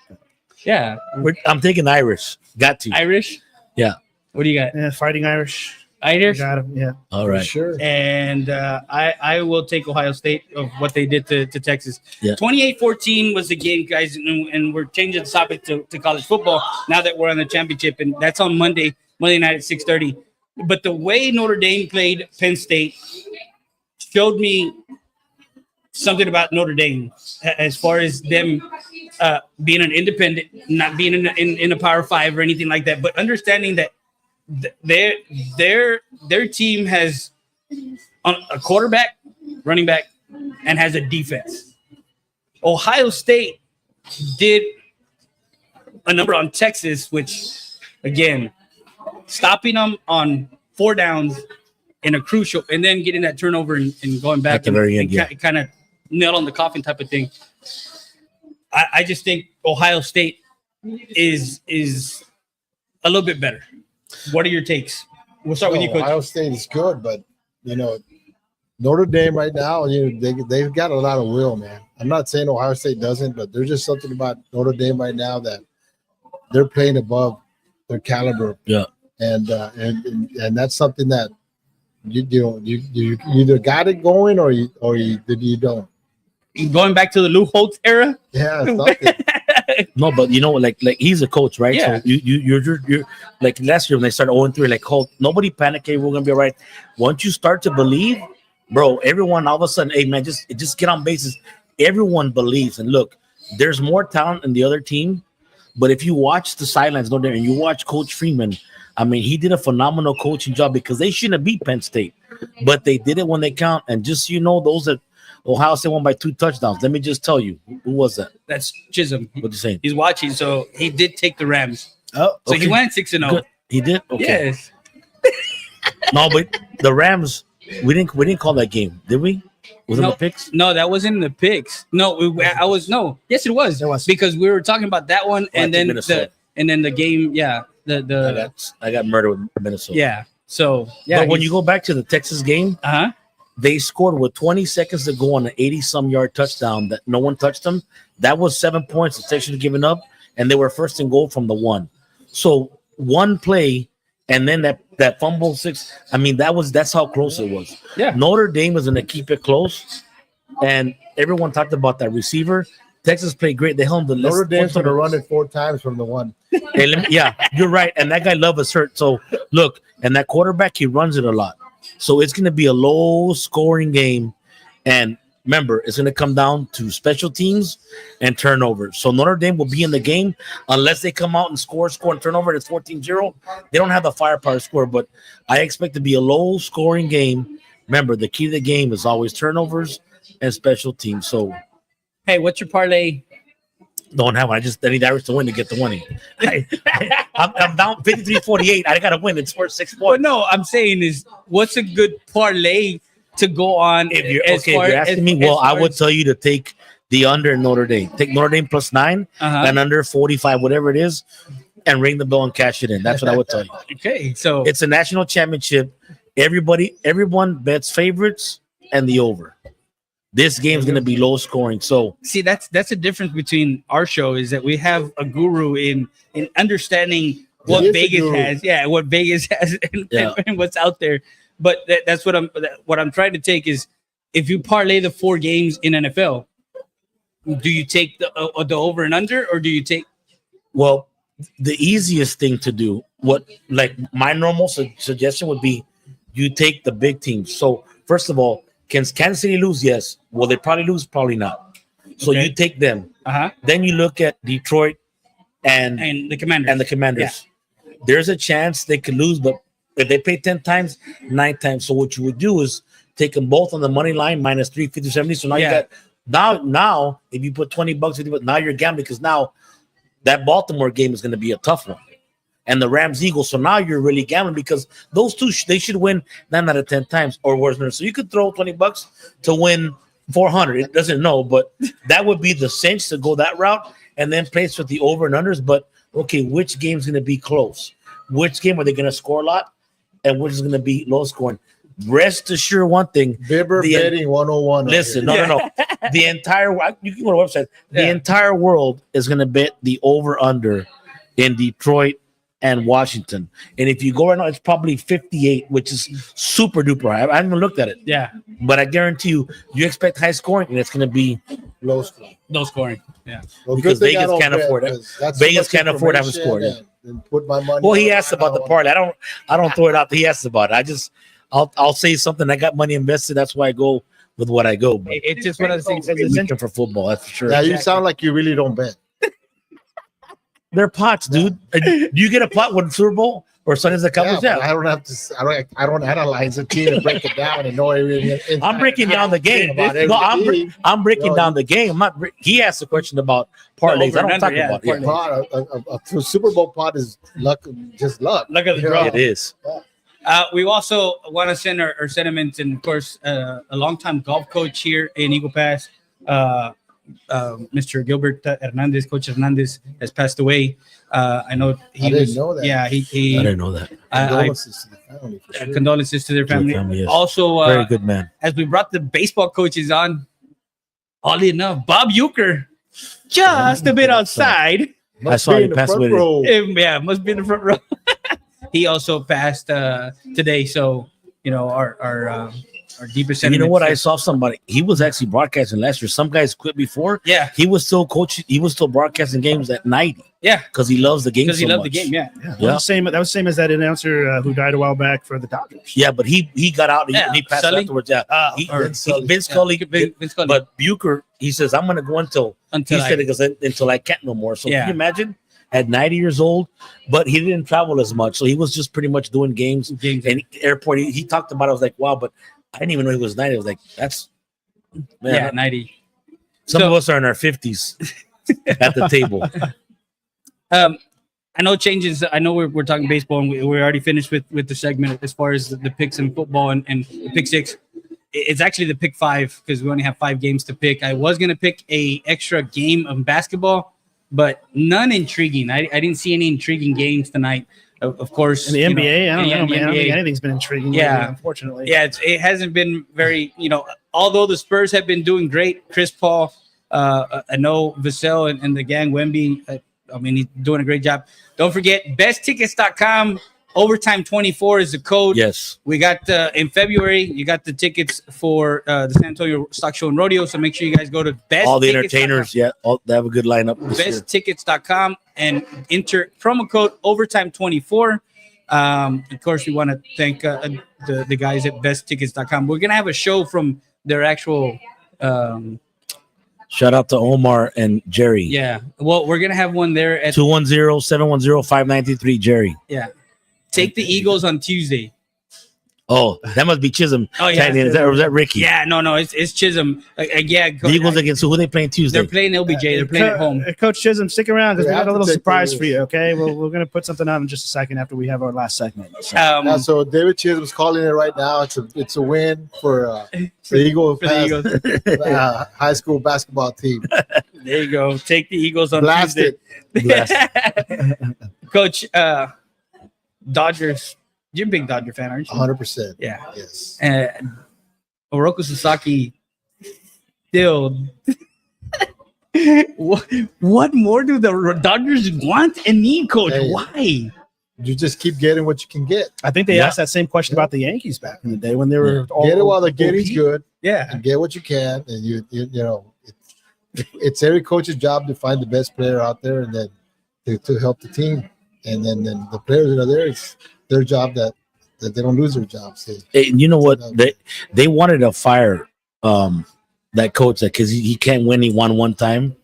Yeah. I'm taking Irish. Got to. Irish. Yeah. What do you got? Yeah, Fighting Irish. Irish. Got him. Yeah. All right. Sure. And I will take Ohio State of what they did to Texas. Yeah. 28-14 was the game, guys, and we're changing the topic to college football now that we're on the championship, and that's on Monday night at 6:30. But the way Notre Dame played Penn State showed me something about Notre Dame as far as them being an independent, not being in a Power 5 or anything like that, but understanding that their team has a quarterback, running back, and has a defense. Ohio State did a number on Texas, which again, stopping them on 4 downs in a crucial, and then getting that turnover and going back at the very end, kind of nail on the coffin type of thing. I just think Ohio State is a little bit better. What are your takes? We'll start with you, Coach. Ohio State is good, but Notre Dame right now, they've got a lot of will, man. I'm not saying Ohio State doesn't, but there's just something about Notre Dame right now that they're playing above their caliber. Yeah, and that's something that you either got it going or you don't. Going back to the Lou Holtz era. Yeah, something. No, but you know, like he's a coach, right? Yeah. So you're like last year when they started 0-3, like, oh, nobody panic, hey, we're gonna be all right. Once you start to believe, bro, everyone all of a sudden, hey man, just get on bases. Everyone believes, and look, there's more talent in the other team. But if you watch the sidelines, no there, and you watch Coach Freeman, I mean, he did a phenomenal coaching job because they shouldn't have beat Penn State, but they did it when they count. And just those that Ohio State won by 2 touchdowns. Let me just tell you, who was that? That's Chisholm. What you saying? He's watching, so he did take the Rams. Oh, So he went 6-0. Good. He did. Okay. Yes. No, but the Rams, we didn't call that game, did we? Was it No. the picks? No, that wasn't in the picks. No, Yes, it was. It was. Because we were talking about that one, I and think then Minnesota. the game. Yeah, I got murdered with Minnesota. yeah. So yeah, But when you go back to the Texas game, uh-huh. they scored with 20 seconds to go on an 80-some yard touchdown that no one touched them. That was 7 points the Texans had given up, and they were first and goal from the 1. So one play, and then that fumble 6. I mean, that's how close it was. Yeah. Notre Dame was going to keep it close, and everyone talked about that receiver. Texas played great. They held the Notre Dame's going to run it 4 times from the 1. Yeah, you're right. And that guy Love is hurt. So look, and that quarterback, he runs it a lot. So it's going to be a low scoring game. And remember, it's going to come down to special teams and turnovers. So Notre Dame will be in the game unless they come out and score and turnover. It's 14-0. They don't have the firepower to score, but I expect to be a low scoring game. Remember, the key to the game is always turnovers and special teams. So Hey, what's your parlay? don't have one. I need Irish to win to get the winning. I'm down 53-48. I got to win. It's worth 6 Well, points. no, I'm saying is what's a good parlay to go on? If you're asking me, well, I would tell you to take the under in Notre Dame. Take Notre Dame +9 Uh-huh. and under 45, whatever it is, and ring the bell and cash it in. That's what I would tell you. Okay, so It's a national championship. Everyone bets favorites and the over. This game's going to be low scoring. So see that's the difference between our show is that we have a guru in understanding what is a Vegas guru. has, what Vegas has, and, Yeah. and what's out there. But that's what I'm trying to take is if you parlay the 4 games in NFL, do you take the over and under, or do you take? well, the easiest thing to do, what like my normal suggestion would be, you take the big teams. So first of all, can Kansas City lose? Yes. Will they probably lose? Probably not. So Okay. you take them. Uh-huh. Then you look at Detroit and The Commanders. the Commanders. There's a chance they could lose, but if they pay 10 times, 9 times. So what you would do is take them both on the money line minus 350, 70. So now Yeah. you got now if you put $20, now you're gambling because now that Baltimore game is going to be a tough one. And the Rams Eagles. So now you're really gambling because those two they should win 9 out of 10 times or worse. So you could throw $20 to win 400. It doesn't know, but that would be the cinch to go that route and then place with the over and unders. But okay, which game's going to be close? Which game are they going to score a lot? And which is going to be low scoring? Rest assured one thing. Bibber The- betting 101. Listen, no. The entire you can go to the website. The Yeah. entire world is going to bet the over under in Detroit and Washington. And if you go right now, it's probably 58, which is super duper high. I haven't even looked at it, Yeah, but I guarantee you expect high scoring, and it's going to be Low score. no scoring. Yeah. Well, Because good thing I Vegas don't can't bet, afford it. 'cause that's so Vegas much can't afford to have a score, information and put my money. well. He on asked it. about the parlay. I don't throw it out. He asked about it. I'll say something. I got money invested. That's why I go with what I go. But It's just one of the things. I'm looking for football. That's for sure. Yeah, you sound like you really don't bet. They're pots, dude. Do you get a pot with Super Bowl or Sundays that Yeah, comes? but I don't have to. I don't analyze the team and break it down and know everything. I'm breaking down the game. About No, everything. I'm breaking No, down the game. I'm not. He asked a question about parlays. over I don't and talk under, yeah, about it. parlay. A Super Bowl pot is luck, just luck. Look at the You draw. know? It is. We also want to send our sentiments, and of course, a longtime golf coach here in Eagle Pass, Mr. Gilbert Hernandez, Coach Hernandez, has passed away. I know he I didn't was. know that. Yeah, I he didn't know that. Condolences to the family. For sure. condolences to their family. yes. Also, Very good man. as we brought the baseball coaches on, oddly enough, Bob Euchre, just a bit outside. Must saw be you in the pass front with it. row. Yeah, must be in the front row. He also passed today, so our deepest And you know sentiments. what? I saw somebody. He was actually broadcasting last year. Some guys quit before. Yeah, He was still coaching. He was still broadcasting games at 90 yeah, because he loves the game because so he loved much. the game. Yeah, Yeah, Yeah. that was same as that announcer who died a while back for the Dodgers. Yeah, but he got out. And he passed Sully? afterwards. Yeah, Or Vince Scully. Vince Scully. But Bucher, he says, I'm going to go until he said it goes until I can't no more. So Yeah. can you imagine at 90 years old? But he didn't travel as much, so he was just pretty much doing games. And airport. He talked about it. I was like, wow, but I didn't even know he was 90. I was like, that's man. Yeah, 90. Some of us are in our 50s at the table. I know changes. I know we're talking baseball, and we're already finished with the segment as far as the picks in football and the pick six. It's actually the pick 5 because we only have 5 games to pick. I was gonna pick a extra game of basketball, but none intriguing. I didn't see any intriguing games tonight. Of course, in the NBA, I don't know, man. I don't think NBA. anything's been intriguing. Yeah. lately, unfortunately. Yeah, it hasn't been very, although the Spurs have been doing great, Chris Paul, I know Vassell and the gang, Wemby, he's doing a great job. Don't forget, besttickets.com, overtime 24 is the code. Yes. We got, in February, you got the tickets for the San Antonio Stock Show and Rodeo, so make sure you guys go to besttickets.com. All the entertainers, yeah, they have a good lineup this year. Besttickets.com and enter promo code overtime24. Of course, we want to thank the guys at besttickets.com. We're gonna have a show from their actual Shout out to Omar and Jerry. yeah. Well, we're gonna have one there at 210-710-5933, Jerry. Take the Eagles on Tuesday. Oh, that must be Chisholm. Oh, yeah. Or was that Ricky? Yeah, no, it's Chisholm. Yeah, The Eagles against who they playing Tuesday? they're playing LBJ. They're playing at home. Coach Chisholm, stick around because we got a little take surprise the for you. Okay, we're going to put something on in just a second after we have our last segment. So, So David Chisholm's calling it right now. It's a win for the Eagles, For the Eagles. high school basketball team. There you go. Take the Eagles on Blast Tuesday. it. Coach, Dodgers. You're a big Dodger fan, aren't you? 100%. Yeah. Yes. Oroku Sasaki still. What more do the Dodgers want and need, Coach? Hey. Why? You just keep getting what you can get. I think they Yeah. asked that same question about the Yankees back in the day when they were all Get it while the getting's good, Yeah. and get what you can. And you know, it's every coach's job to find the best player out there, and then to help the team. And then the players that are there, it's their job that they don't lose their jobs. And you know what? They wanted to fire that coach because he can't win. He won one time.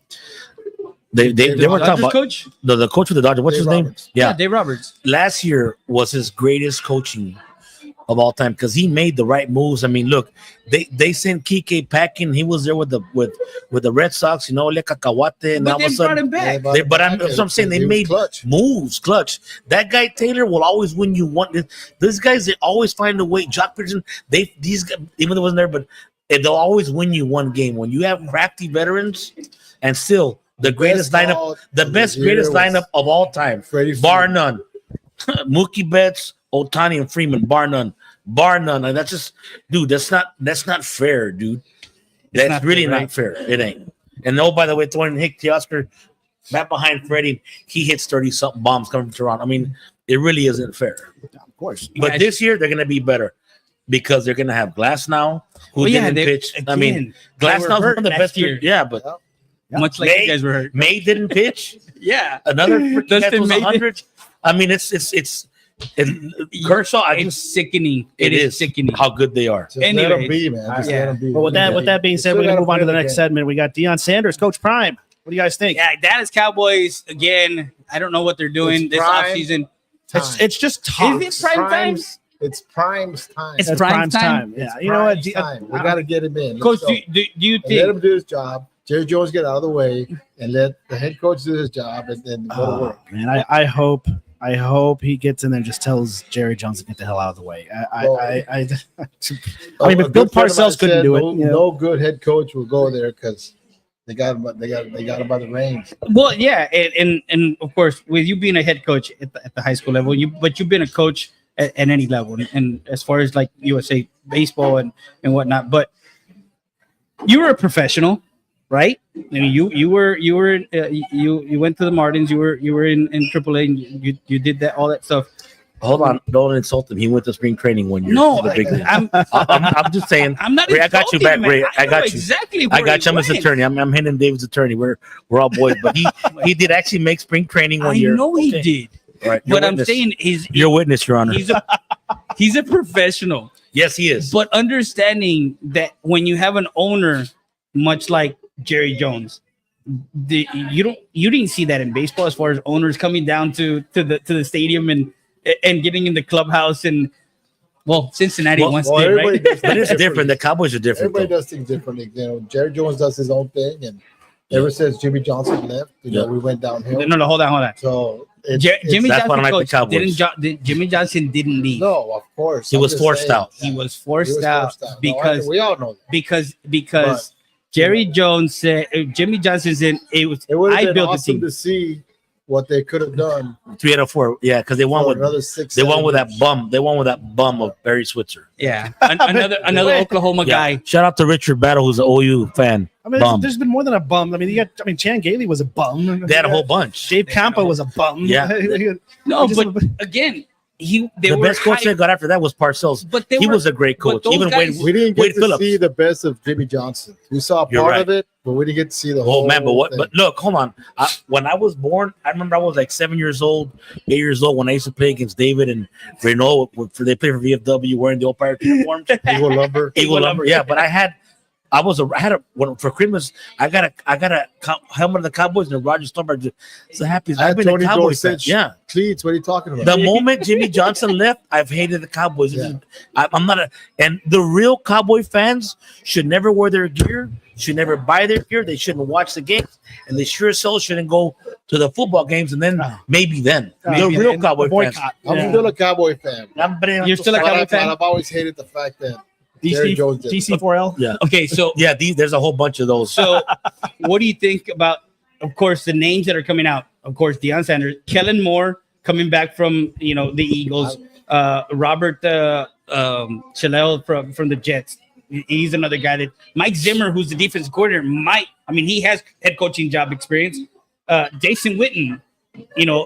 They were talking Dodgers about coach? the coach for the Dodgers. What's Dave his Roberts. name? Yeah. Dave Roberts. Last year was his greatest coaching of all time because he made the right moves. I mean, look, they sent Kike packing. He was there with the Red Sox, Le Cacahuate, and But all they of a brought sudden, him back. that's what I'm saying. They made clutch. moves, clutch. That guy Taylor will always win you one. These guys, they always find a way. Jock Peterson, these guys, even though it wasn't there, but they'll always win you one game when you have crafty veterans and still the greatest lineup, the greatest lineup of all time, bar none. Mookie Betts, Ohtani, and Freeman, bar none. And that's just, dude. That's not fair, dude. That's not really fair, right? not fair. It ain't. And by the way, throwing Hick Teoscar back behind Freddie, he hits 30-something bombs coming from Toronto. I mean, it really isn't fair. of course. But this year they're gonna be better because they're gonna have Glass now, who didn't pitch. I mean, Glass now one of the best year. Yeah, but Much like you guys were hurt. May didn't pitch. Yeah. Another freaking guy was May 100. I mean, it's Kershaw. It's sickening. It is sickening. how good they are. Just let Anyways. them be, man. Just Yeah. let them be. But with that being said, Still we're going to gotta move on to the play next game. segment. We got Deion Sanders, Coach Prime. What do you guys think? Yeah, Dallas Cowboys again. I don't know what they're doing It's this prime offseason. It's just talk. Is it prime time? It's Prime's time. It's That's prime Prime's time. Yeah, It's you know what? Prime's time. We got to get him in. Coach, Let's go. do you And let him think? do his job. Jerry Jones get out of the way and let the head coach do his job and then go to work. Man, I hope he gets in there and just tells Jerry Jones to get the hell out of the way. I mean, but A Bill good friend of mine Parcells couldn't said do it. No, you know? no good head coach will go there because they got him. They got him by the reins. Well, yeah, and of course, with you being a head coach at the high school level, but you've been a coach at any level, and as far as like USA baseball and whatnot, but you were a professional, right? I mean, you went to the Martins, you were in AAA, and you did that all that stuff. Hold on, don't insult him. He went to spring training 1 year. No, The big league. I'm I'm just saying. I'm not. Ray, I got you back, insulting, Ray. man. I know got you. exactly. I where got he you, Mr. went. Attorney. I'm Henry David's attorney. We're all boys, but he did actually make spring training 1 I year. know he did. All right, But I'm saying your witness, Your Honor. he's a professional. Yes, he is. But understanding that when you have an owner, much like Jerry Jones, you didn't see that in baseball as far as owners coming down to the stadium and getting in the clubhouse and Cincinnati once did, everybody right? does But it's things different. The Cowboys are different. Everybody though. does things differently. You know, Jerry Jones does his own thing, and ever since Jimmy Johnson left, you know, we went downhill. No, hold on. So Jimmy that's why I Johnson like the coach Cowboys. Jimmy Johnson didn't leave. No, of course He was just forced out. He was forced out because we all know that. because But, Jerry Jones said Jimmy Johnson said It would have I been built the awesome team. to see what they could have done 3 out of 4. Yeah, because they won for with another 6. they won with that bum. They won with that bum of Barry Switzer. Yeah, another Oklahoma guy. Shout out to Richard Battle, who's an OU fan. I mean, Bum. there's been more than a bum. I mean, Chan Gailey was a bum. They had a whole bunch. Dave Campa was a bum. Yeah. No, Just- but again, they The were best coach hyped, they got after that was Parcells. but they He were, was a great coach. those Even guys- Wade, We didn't get Wade to Phillips. see the best of Jimmy Johnson. We saw You're part right. of it, but we didn't get to see the whole. Oh man, but what? thing. But look, hold on. When I was born, I remember I was like 7 years old, 8 years old when I used to play against David and Renault. They played for VFW wearing the old pirate uniforms. Eagle Lumber. Eagle Lumber. Yeah, but I had for Christmas. I got a helmet of the Cowboys and a Roger Stormberg. So happy. I I've had been a Tony Cowboys fan. Dorsett. Yeah. Cleats. What are you talking about? The moment Jimmy Johnson left, I've hated the Cowboys. Yeah. I'm not and the real Cowboy fans should never wear their gear, should never buy their gear. They shouldn't watch the games, and they sure as hell shouldn't go to the football games. And then maybe then the real Cowboy fans. boycott. I'm still a Cowboy fan. You're still a But Cowboy fan? I've always hated the fact that Jerry Jones did. DC4L. Yeah, Okay, so yeah. There's a whole bunch of those. So, what do you think about, of course, the names that are coming out? Of course, Deion Sanders, Kellen Moore coming back from the Eagles, Robert Chalel from the Jets. He's another guy that Mike Zimmer, who's the defensive coordinator, he has head coaching job experience. Jason Witten,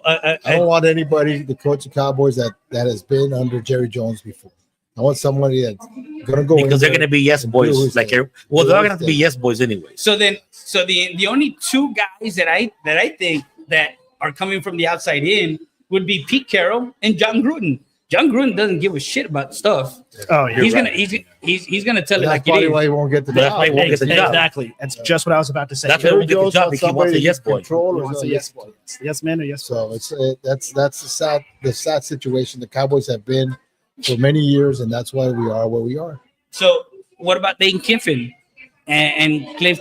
I don't want anybody to coach the Cowboys that has been under Jerry Jones before. I want somebody that's gonna go Because they're in there going to be yes and boys. do his Like, thing. well, Do they're his going to have to be thing. yes boys anyway. So the only two guys that I think that are coming from the outside in would be Pete Carroll and John Gruden. John Gruden doesn't give a shit about stuff. Oh, yeah. He's gonna tell it That's like it probably is. why he won't get the That's job. why he won't get the job. Exactly. That's just what I was about to say. That's He why we get the Jones job wants because he wants a somebody yes to boy. control or wants a a yes yes boy. yes man or yes. So that's the sad situation the Cowboys have been for many years, and that's why we are where we are. So what about Dane Kiffin and Cliff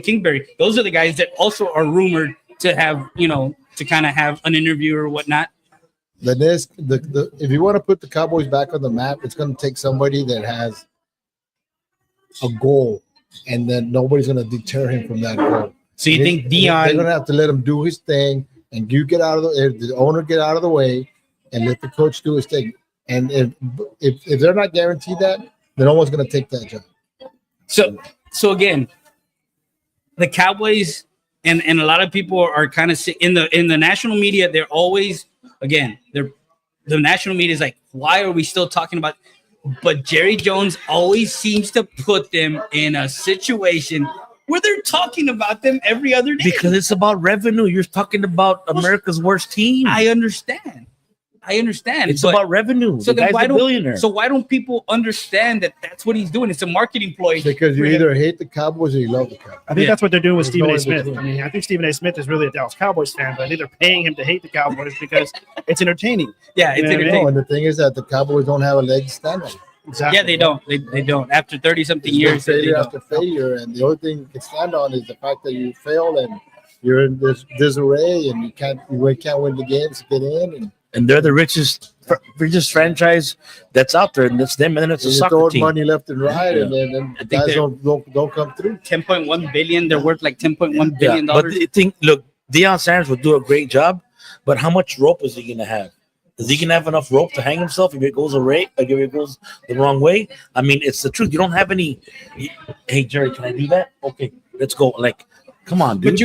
Kingsbury? Those are the guys that also are rumored to have to kind of have an interview or whatnot. If you want to put the Cowboys back on the map, it's going to take somebody that has a goal, and then nobody's going to deter him from that goal. So you think They're going Deion? to have to let him do his thing, and you get out of the owner get out of the way, and let the coach do his thing. And if they're not guaranteed that, then no one's going to take that job. So again, the Cowboys and a lot of people are kind of in the national media. They're always the national media is like, why are we still talking about? But Jerry Jones always seems to put them in a situation where they're talking about them every other day. Because it's about revenue. You're talking about America's worst team. I understand. It's but- about revenue. So The then guy's a billionaire. why don't people understand that that's what he's doing? It's a marketing ploy. Because you either hate the Cowboys or you love the Cowboys. I think that's what they're doing with There's Stephen no A. in Smith. between. I mean, I think Stephen A. Smith is really a Dallas Cowboys fan, but I think they're paying him to hate the Cowboys because it's entertaining. Yeah, it's You know what I mean? entertaining. No, and the thing is that the Cowboys don't have a leg to stand on. Exactly. Yeah, they don't. They don't. After 30-something It's been years, they failure don't. after failure, and the only thing you can stand on is the fact that you failed and you're in this disarray, and you can't win the games to get in, and they're the richest franchise that's out there, and it's them, and then it's a and you're soccer throwing team. money left and right, and then I the think guys they're- don't come through. 10.1 billion. They're worth like 10.1 Yeah, billion but dollars. the thing, look, Deion Sanders would do a great job, but how much rope is he going to have? Is he going to have enough rope to hang himself if it goes if it goes the wrong way? I mean, it's the truth. You don't have any. Hey, Jerry, can I do that? Okay, let's go. Like, come on, dude. But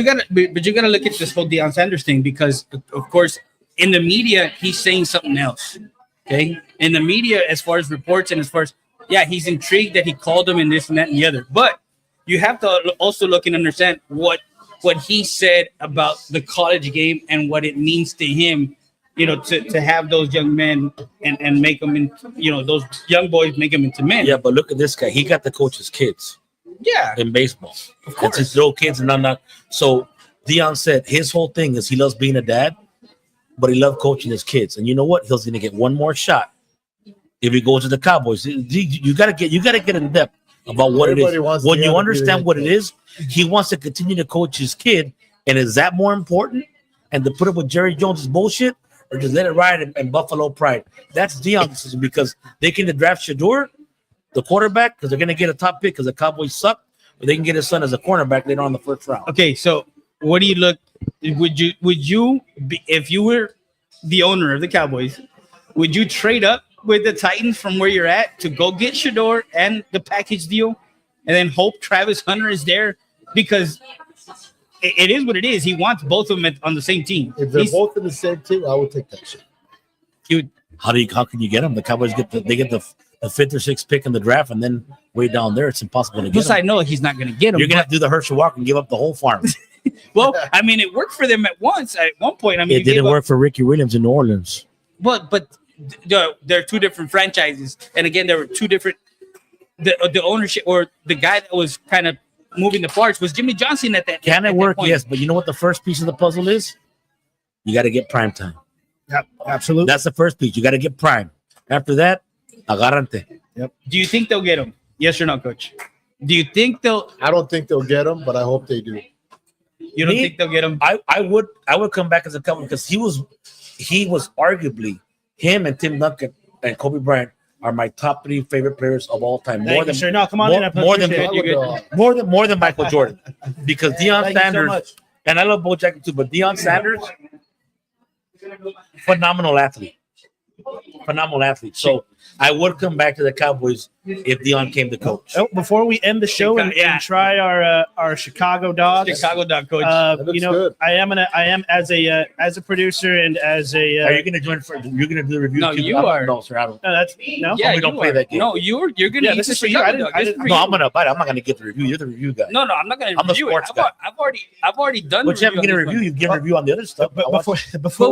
you gotta look at this whole Deion Sanders thing because, of course, In the media, he's saying something else. Okay, in the media, as far as reports and as far as he's intrigued that he called him and this and that and the other. But you have to also look and understand what he said about the college game and what it means to him. To have those young men and make them in, those young boys make them into men. Yeah, but look at this guy. He got to coach his kids. Yeah, in baseball. Of course. It's his little kids and not. So Dion said his whole thing is he loves being a dad, but he loves coaching his kids. And you know what? He's going to get one more shot if he goes to the Cowboys. You got to get in depth about what Everybody it is. wants When Dion you to be understand the what head it is, he wants to continue to coach his kid. And is that more important? And to put up with Jerry Jones's bullshit, or just let it ride and Buffalo pride? That's Dion's decision because they can draft Shador, the quarterback, because they're going to get a top pick because the Cowboys suck. But they can get his son as a cornerback later on in the first round. Okay, so what do you look? Would you be, if you were the owner of the Cowboys, would you trade up with the Titans from where you're at to go get Shador and the package deal, and then hope Travis Hunter is there? Because it is what it is. He wants both of them on the same team. If they're both in the same team, I would take that shit. How can you get them? The Cowboys get the fifth or sixth pick in the draft, and then way down there, it's impossible to get Plus, them. I know he's not going to get him. You're gonna have to do the Herschel Walker and give up the whole farm. Well, I mean, it worked for them at one point. I mean, It didn't work for Ricky Williams in New Orleans. But they're two different franchises, and again, there were two different. The ownership or the guy that was kind of moving the parts was Jimmy Johnson at that. Can it work? Yes, but you know what the first piece of the puzzle is? You got to get prime time. Yep, absolutely. That's the first piece. You got to get prime. After that, agarrante. Yep. Do you think they'll get him? Yes or no, Coach? Do you think they'll? I don't think they'll get him, but I hope they do. You don't think they'll get him? I would come back as a couple because he was arguably him and Tim Duncan and Kobe Bryant are my top 3 favorite players of all time. Thank you, sir. No, come on in. More than Michael Jordan, because Deion Thank you so Sanders much. and I love Bo Jackson too, but Deion Sanders, phenomenal athlete. So I would come back to the Cowboys if Deion came to coach. Oh, before we end the show and try our Chicago dogs, Chicago dog coach. Good. I am as a producer and as a. Are you going to join for? You're going to do the review? No, too? you are. No, sir. I don't. No, that's no. Yeah, we don't you play are. that game. No, you're going to. Yeah, this is for you. I didn't. No, I'm going to buy it. I'm not going to get the review. You're the review guy. No, I'm not going to I'm the review sports it. guy. I've already done. But you haven't get a review. You get a review on the other stuff. But before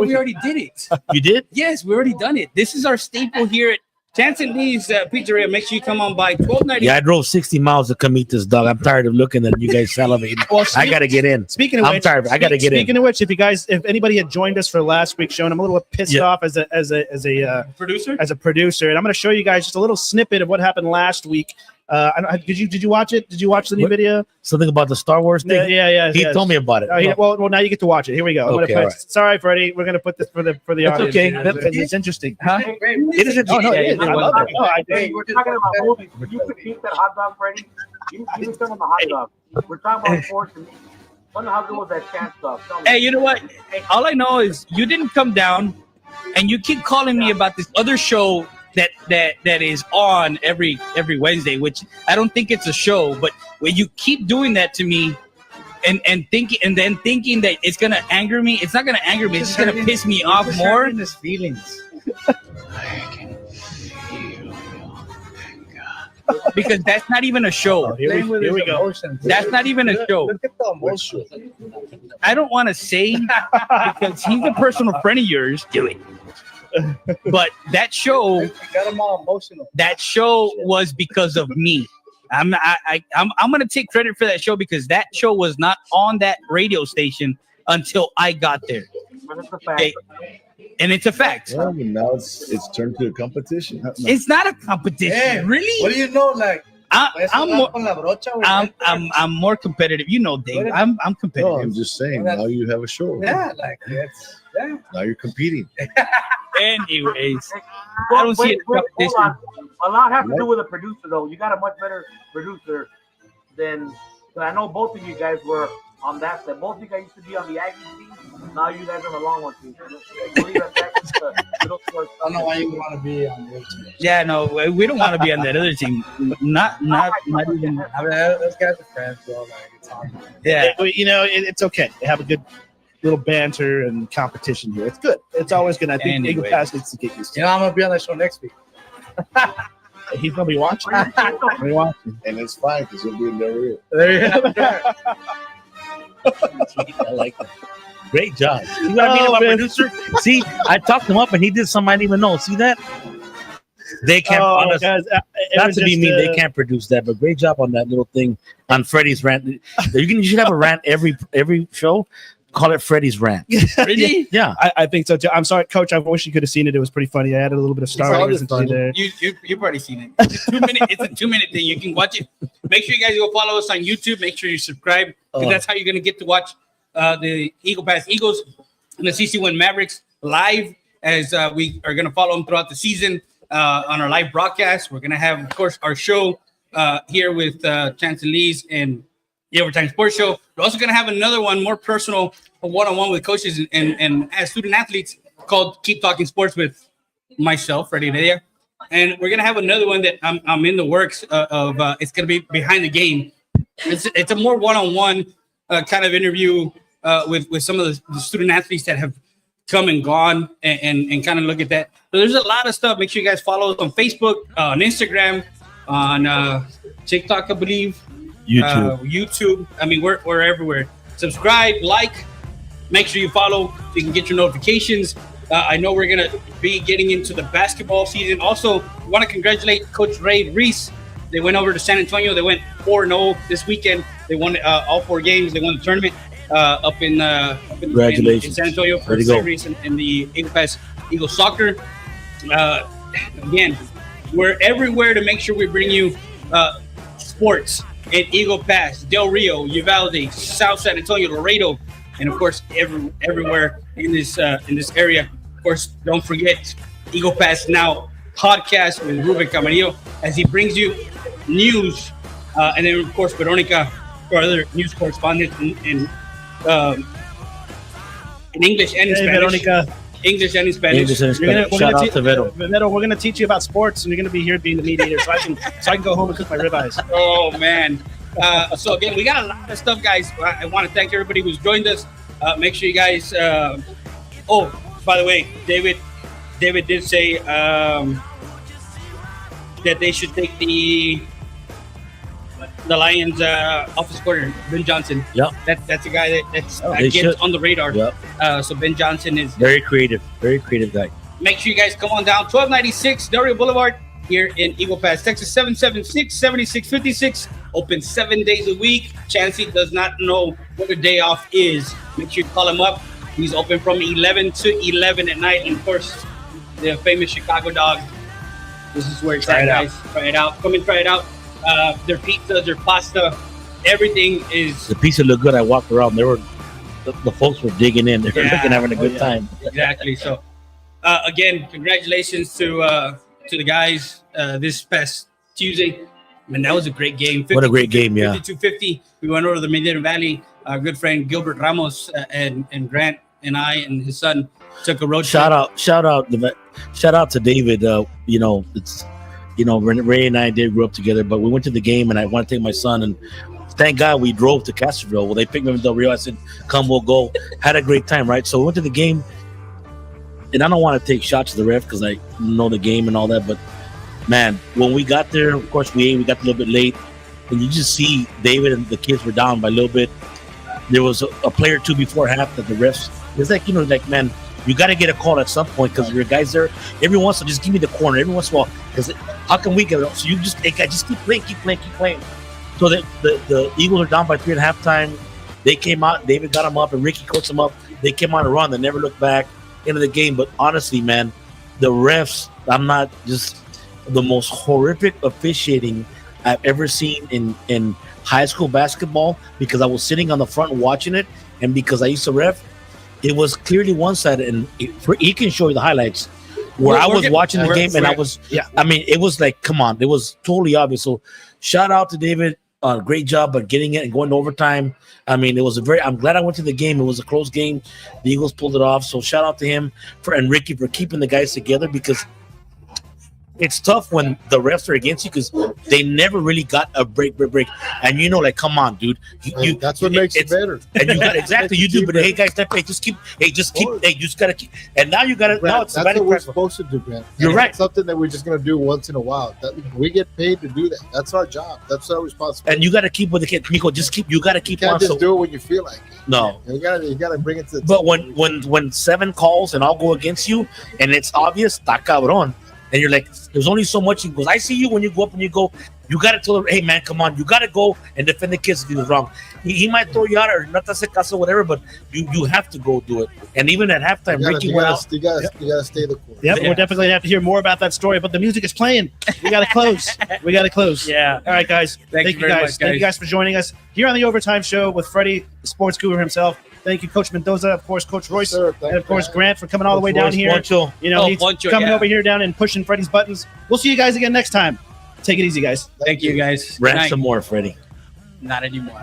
But we already did it. You did? Yes, we already done it. This is our staple here at Chance and Lee's Pizzeria. Make sure you come on by 1290. Yeah, I drove 60 miles to come eat this dog. I'm tired of looking at you guys salivating. Well, I got to get in. Speaking of I'm which, tired. I got to get in. Speaking of which, if anybody had joined us for last week's show, and I'm a little pissed off as a Producer? as a producer, and I'm going to show you guys just a little snippet of what happened last week. Did you watch it? Did you watch the new video? Something about the Star Wars thing? Yeah. He told me about it. Well, now you get to watch it. Here we go. Okay, all right. Sorry, Freddie. We're gonna put this for the audience. okay. It's interesting. Huh? It is Oh no, it is. I love it. No, Hey, we're talking about movies. You could keep that hot dog, Freddie. You were talking about hot dog. We're talking about sports. And wonder how good was that chance stuff. Tell me. Hey, you know what? All I know is you didn't come down, and you keep calling me about this other show that is on every Wednesday, which I don't think it's a show, but when you keep doing that to me and then thinking that it's gonna anger me, it's not gonna anger me, it's just gonna piss me off more. His feelings. Because that's not even a show. Here we go. That's not even a show. Look at the emotion. I don't want to say because he's a personal friend of yours. Do it. But that show, You got him all emotional. that show was because of me. I'm gonna take credit for that show because that show was not on that radio station until I got there. But it's a fact. Okay. And it's a fact. Well, now it's turned to a competition. It's not a competition, Hey, really. What do you know? Like, I'm more, I'm more competitive. You know, Dave. I'm No, competitive. I'm just saying. Now you have a show. yeah, like it's Now you're competing. Anyways, I don't see it. Hold on. A lot has to do with the producer, though. You got a much better producer than. Cause I know both of you guys were on that set. Both of you guys used to be on the Aggie team. Now you guys are on the long one team. I I don't know why you want to be on your team. Yeah, no, we don't want to be on that other team. Not even. I mean, those guys are friends, bro. Like, it's hard. Yeah. It's okay. They have a good little banter and competition here. It's good. It's always good. I think Eagle Anyway. Pass needs to get used to. I'm gonna be on that show next week. He's gonna be watching. Be watching. And it's fine because you'll be in Del Rio. There you go. I like that. Great job. See what I mean about producer? See, I talked him up and he did something I didn't even know. See that? They can't. Guys, Not to be mean, they can't produce that, but great job on that little thing on Freddie's rant. You should have a rant every show. Call it Freddie's rant. Really? Yeah. I think so too. I'm sorry, Coach. I wish you could have seen it. It was pretty funny. I added a little bit of Star Wars into there. You've already seen it. It's a 2-minute. It's a 2-minute thing. You can watch it. Make sure you guys go follow us on YouTube. Make sure you subscribe because that's how you're gonna get to watch the Eagle Pass Eagles and the CC1 Mavericks live as we are gonna follow them throughout the season on our live broadcast. We're gonna have, of course, our show here with Chance and Lee's and the Overtime Sports Show. We're also gonna have another one, more personal, a one-on-one with coaches and as student athletes called Keep Talking Sports with myself, Freddie Heredia. And we're gonna have another one that I'm in the works of. It's gonna be behind the game. It's a more one-on-one kind of interview with some of the student athletes that have come and gone and kind of look at that. So there's a lot of stuff. Make sure you guys follow us on Facebook, on Instagram, on TikTok, I believe. YouTube. I mean, we're everywhere. Subscribe, like, make sure you follow so you can get your notifications. I know we're gonna be getting into the basketball season. Also, we want to congratulate Coach Roiz. They went over to San Antonio. They went 4-0 this weekend. They won all 4 games. They won the tournament up in Congratulations. in San Antonio for series in the Eagle Pass Eagle Soccer. Again, we're everywhere to make sure we bring you sports in Eagle Pass, Del Rio, Uvalde, South San Antonio, Laredo, and of course everywhere in this area. Of course, don't forget Eagle Pass Now podcast with Ruben Camarillo as he brings you news, and then of course Veronica, or other news correspondent in English and in Spanish. Veronica. English and in Spanish. Shout out to Vero. Vero, we're gonna teach you about sports, and you're gonna be here being the mediator, so I can go home and cook my ribeyes. Oh man! So again, we got a lot of stuff, guys. I want to thank everybody who's joined us. Make sure you guys. Oh, by the way, David did say that they should take the Lions office quarter, Ben Johnson. Yep. That's a guy that they gets should. on the radar. Yep. So Ben Johnson is Very creative guy. Make sure you guys come on down 1296 Del Rio Boulevard here in Eagle Pass, Texas. 776-7656. Open 7 days a week. Chancey does not know what the day off is. Make sure you call him up. He's open from 11 to 11 at night. And of course, the famous Chicago dog. This is where it's at, guys. Try it out. Come and try it out. Their pizza, their pasta, everything is. The pizza looked good. I walked around. The folks were digging in. They were looking, having a good time. Exactly. So, again, congratulations to the guys this past Tuesday. Man, that was a great game. What a great game, yeah. 52-50. We went over to the Medina Valley. Our good friend Gilbert Ramos and Grant and I and his son took a road trip. Shout out to David. Ray and I did grow up together, but we went to the game, and I want to take my son, and thank God we drove to Castroville. Well, they picked me up in Del Rio. I said, "Come, we'll go." Had a great time, right? So we went to the game, and I don't want to take shots at the ref because I know the game and all that, but man, when we got there, of course we got a little bit late, and you just see David and the kids were down by a little bit. There was a player or two before half that the refs. It's like, man, you got to get a call at some point because your guys there. Every once in a while, just give me the corner. Every once in a while, because how can we get it? So you just keep playing. So the Eagles are down by 3 at halftime. They came out. David got them up, and Ricky coached them up. They came on a run. They never looked back into the game. But honestly, man, the refs. I'm not just the most horrific officiating I've ever seen in high school basketball, because I was sitting on the front watching it, and because I used to ref, it was clearly one-sided, and he can show you the highlights where I was watching the game, and I was, I mean, it was like, come on, it was totally obvious. So shout out to David, great job at getting it and going to overtime. I mean, I'm glad I went to the game. It was a close game. The Eagles pulled it off. So shout out to him and Ricky for keeping the guys together, because it's tough when the refs are against you because they never really got a break, and you know, like, come on, dude, that's what makes it better. And you got exactly you do, but hey, guys, hey, just keep, you just gotta keep, and now you gotta. Now it's that's what we're supposed to do, Grant. You're right. It's something that we're just gonna do once in a while. That we get paid to do that. That's our job. That's our responsibility. And you gotta keep with the kid, Nico. Just keep. You gotta keep. You can't on, just do it when you feel like it. No, you gotta bring it to. But when 7 calls and all go against you, and it's obvious, está cabrón. And you're like, there's only so much. He goes, I see you when you go up and you go, you got to tell him, hey, man, come on. You got to go and defend the kids if he was wrong. He might throw you out or not hace caso, whatever, but you have to go do it. And even at halftime, Ricky went out. You got to stay the course. Yep, we're definitely going to have to hear more about that story, but the music is playing. We got to close. Yeah. All right, guys. Thank you, guys. Thank you guys for joining us here on the Overtime Show with Freddie, the sports guru himself. Thank you, Coach Mendoza, of course, Coach Roiz, and of course, Grant for coming all the way down here. Poncho. You know, he's coming over here down and pushing Freddie's buttons. We'll see you guys again next time. Take it easy, guys. Thank you, guys. Rant some more, Freddie. Not anymore.